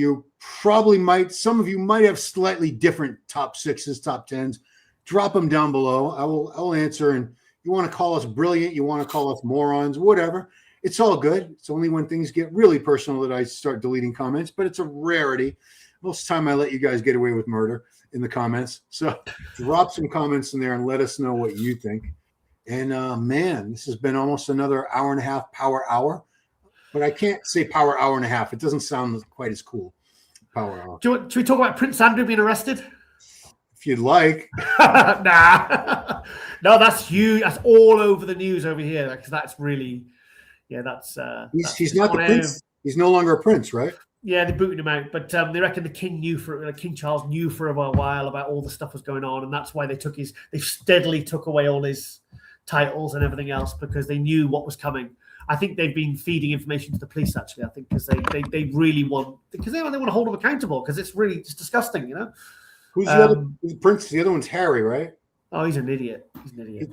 some of you might have slightly different top 6s, top 10s. Drop them down below. I will answer. And you want to call us brilliant, you want to call us morons, whatever. It's all good. It's only when things get really personal that I start deleting comments, but it's a rarity. Most of the time I let you guys get away with murder in the comments. So drop some comments in there and let us know what you think. And man, this has been almost another hour and a half power hour, but I can't say power hour and a half. It doesn't sound quite as cool. Power hour. Should we talk about Prince Andrew being arrested? If you'd like. Nah. No, that's huge. That's all over the news over here, because that's really, that's. He's not the prince. He's no longer a prince, right? Yeah, they booted him out, but they reckon the king King Charles knew for a while about all the stuff was going on, and that's why they steadily took away all his titles and everything else, because they knew what was coming. I think they've been feeding information to the police, actually. I think because they really want, because they want to hold him accountable, because it's disgusting, Who's the other prince? The other one's Harry, right? Oh, he's an idiot.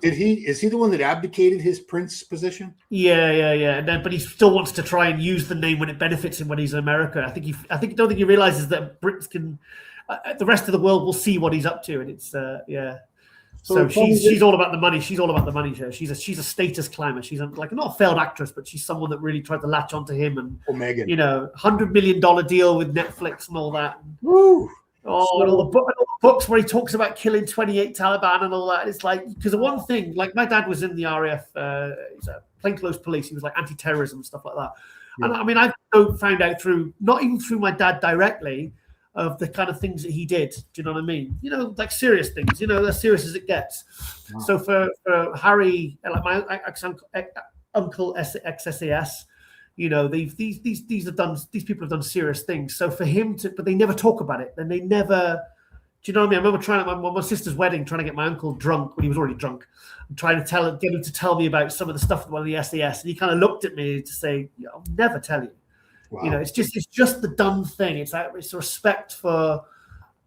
Is he the one that abdicated his prince position? Yeah. But he still wants to try and use the name when it benefits him when he's in America. I don't think he realizes that Brits can, the rest of the world will see what he's up to, and it's So she's all about the money. She's all about the money. She's a status climber. She's like not a failed actress, but she's someone that really tried to latch onto him, and Megan. $100 million deal with Netflix and all that. Woo. Oh, and all the books where he talks about killing 28 Taliban and all that. It's like, because the one thing, like my dad was in the RAF, he's a plainclothes police. He was like anti-terrorism and stuff like that. Yeah. And I mean, I found out not even through my dad directly, of the kind of things that he did. Do you know what I mean? Like serious things, as serious as it gets. Wow. So for Harry, like my uncle ex-SAS, these people have done serious things. So for him but they never talk about it. And they never, do you know what I mean? I remember trying at my sister's wedding, trying to get my uncle drunk when he was already drunk, and trying to get him to tell me about some of the stuff about the SAS. And he kind of looked at me to say, I'll never tell you. Wow. It's just the done thing. It's a respect for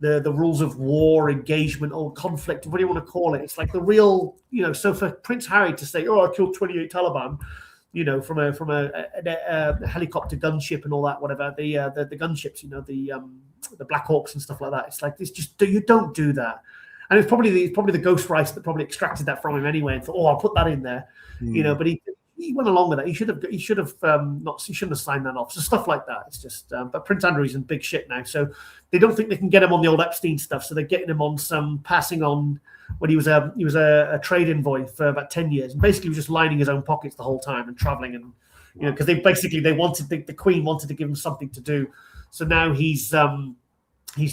the rules of war, engagement, or conflict, what do you want to call it? It's like the real, so for Prince Harry to say, I killed 28 Taliban, from a helicopter gunship and all that, whatever, the gunships, the Black Hawks and stuff like that. It's like, it's just, you don't do that. And it's probably the ghostwriter that probably extracted that from him anyway and thought, oh, I'll put that in there, but he went along with that. He shouldn't have signed that off. So stuff like that. It's just, but Prince Andrew's in big shit now. So they don't think they can get him on the old Epstein stuff. So they're getting him on some passing on when he was a trade envoy for about 10 years. And basically he was just lining his own pockets the whole time and traveling. And, because they wanted, the Queen wanted to give him something to do. So now he's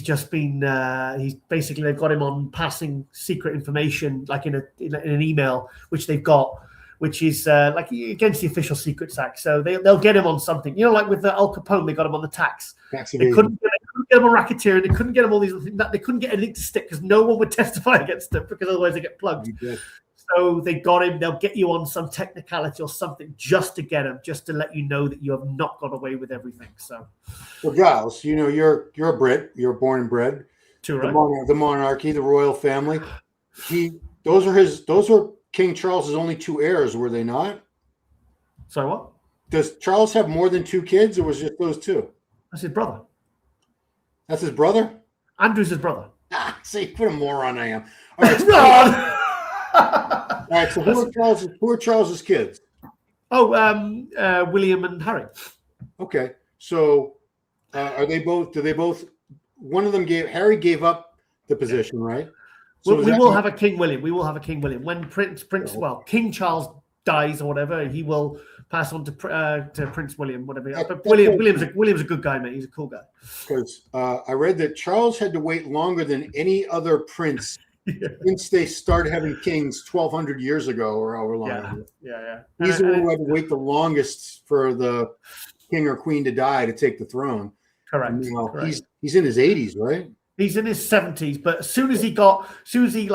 just been, they've got him on passing secret information, like in an email, which they've got, which is like against the Official Secrets Act. So they'll get him on something. Like with Al Capone, they got him on the tax. They couldn't get him on racketeering. They couldn't get him all these things. They couldn't get anything to stick because no one would testify against them because otherwise they get plugged. So they got him. They'll get you on some technicality or something just to get him, just to let you know that you have not got away with everything. So, well, Giles, you're a Brit. You're born and bred. True, right? The monarchy, the royal family. Those are King Charles's only two heirs, were they not? Sorry, what? Does Charles have more than two kids, or was it just those two? That's his brother. That's his brother? Andrew's his brother. See, what a moron I am. All right, all right. So who are Charles's kids? Oh, William and Harry. Okay. So are they both? Do they both? One of them Harry gave up the position, right? So we will have a King William. We will have a King William when King Charles dies or whatever. He will pass on to Prince William, whatever. But William's a good guy, mate. He's a cool guy. Because I read that Charles had to wait longer than any other prince since they started having kings 1,200 years ago, or however long. Yeah. He's the one who had to wait the longest for the king or queen to die to take the throne. Correct. And, he's in his 80s, right? He's in his 70s, but as soon as obviously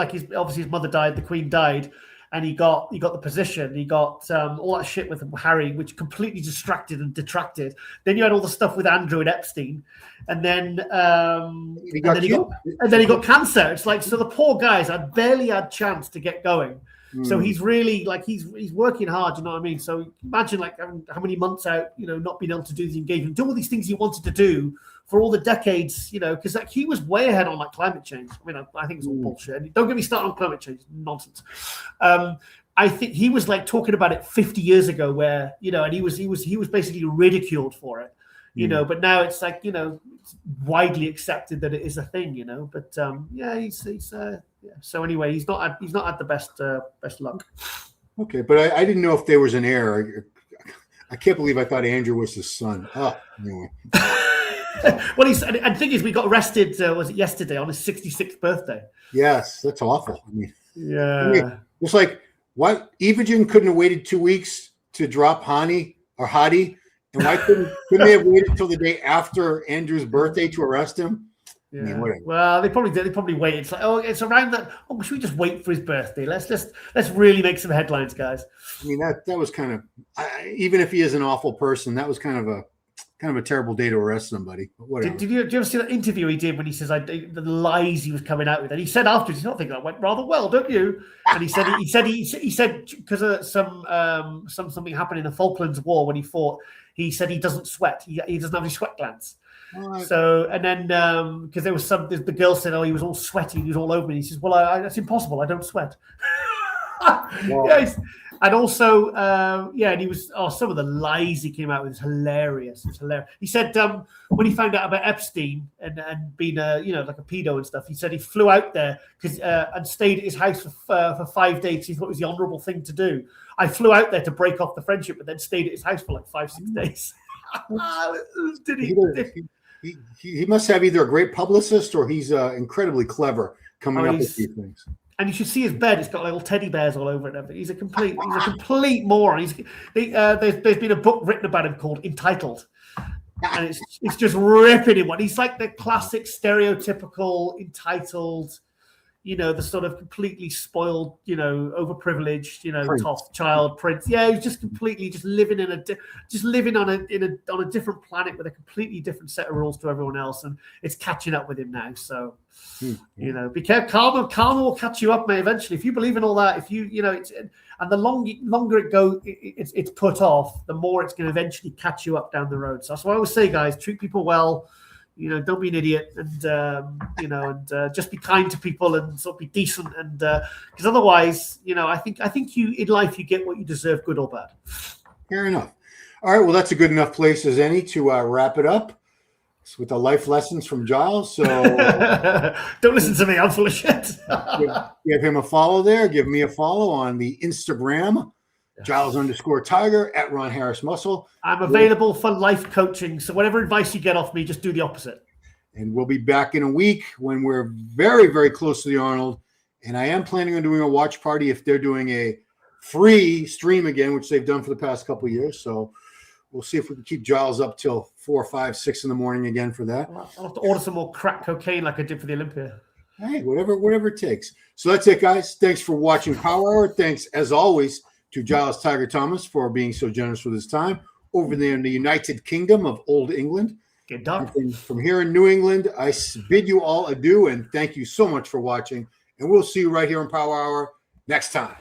his mother died, the Queen died, and he got the position. He got all that shit with Harry, which completely distracted and detracted. Then you had all the stuff with Andrew and Epstein, and then he got cancer. It's like, so the poor guys had barely had chance to get going. So he's really he's working hard. You know what I mean? So imagine how many months out, not being able to do the engagement, do all these things he wanted to do for all the decades, because he was way ahead on climate change. I mean, I think it's all bullshit. And don't get me started on climate change, nonsense. I think he was talking about it 50 years ago, where and he was basically ridiculed for it, But now it's it's widely accepted that it is a thing, But he's So anyway, he's not had the best luck. Okay, but I didn't know if there was an heir. I can't believe I thought Andrew was his son. Oh, anyway. Well, and the thing is, we got arrested. Was it yesterday on his 66th birthday? Yes, that's awful. I mean, yeah, it's like, what? Evogen couldn't have waited 2 weeks to drop Hadi, and why couldn't they have waited until the day after Andrew's birthday to arrest him? Yeah. I mean, well, they probably did. They probably waited. It's like, it's around that. Oh, should we just wait for his birthday? Let's really make some headlines, guys. I mean, that was kind of, even if he is an awful person, that was kind of a terrible day to arrest somebody. But whatever. Did you ever see that interview he did when he says the lies he was coming out with? And he said afterwards, "I think that went rather well, don't you?" And he said because of something happened in the Falklands War when he fought. He said he doesn't sweat. He doesn't have any sweat glands. So, and then because there was the girl said, "Oh, he was all sweaty, he was all over me." He says, "Well, that's impossible. I don't sweat." Yes. And also, and he was. Oh, some of the lies he came out with is hilarious. It's hilarious. He said when he found out about Epstein and being like a pedo and stuff, he said he flew out there and stayed at his house for 5 days. He thought it was the honourable thing to do. I flew out there to break off the friendship, but then stayed at his house for 5-6 days. Did he? He must have either a great publicist or he's incredly clever coming up with these things. And you should see his bed; it's got little teddy bears all over it. And everything. He's a complete moron. There's been a book written about him called Entitled, and it's just ripping him. He's like the classic stereotypical entitled, the sort of completely spoiled, overprivileged, Prince. tough child prince. Yeah, he's just completely just living on a different planet with a completely different set of rules to everyone else, and it's catching up with him now. So, be careful. Karma will catch you up, mate. Eventually, if you believe in all that, if and the longer it goes, it's put off, the more it's going to eventually catch you up down the road. So that's what I always say, guys: treat people well. Don't be an idiot, and just be kind to people and sort of be decent, and because otherwise, I think you in life you get what you deserve, good or bad. Fair enough. All right, well, that's a good enough place as any to wrap it up with the life lessons from Giles. So don't listen to me, I'm full of shit. give him a follow there. Give me a follow on the Instagram. Giles_Tiger at Ron Harris Muscle. I'm available for life coaching. So whatever advice you get off me, just do the opposite. And we'll be back in a week when we're very, very close to the Arnold. And I am planning on doing a watch party if they're doing a free stream again, which they've done for the past couple of years. So we'll see if we can keep Giles up till 4, 5, 6 in the morning again for that. I'll have to order some more crack cocaine like I did for the Olympia. Hey, whatever it takes. So that's it, guys. Thanks for watching Power Hour. Thanks, as always, to Giles Tiger Thomas for being so generous with his time over there in the United Kingdom of Old England. Good dog. From here in New England, I bid you all adieu and thank you so much for watching. And we'll see you right here on Power Hour next time.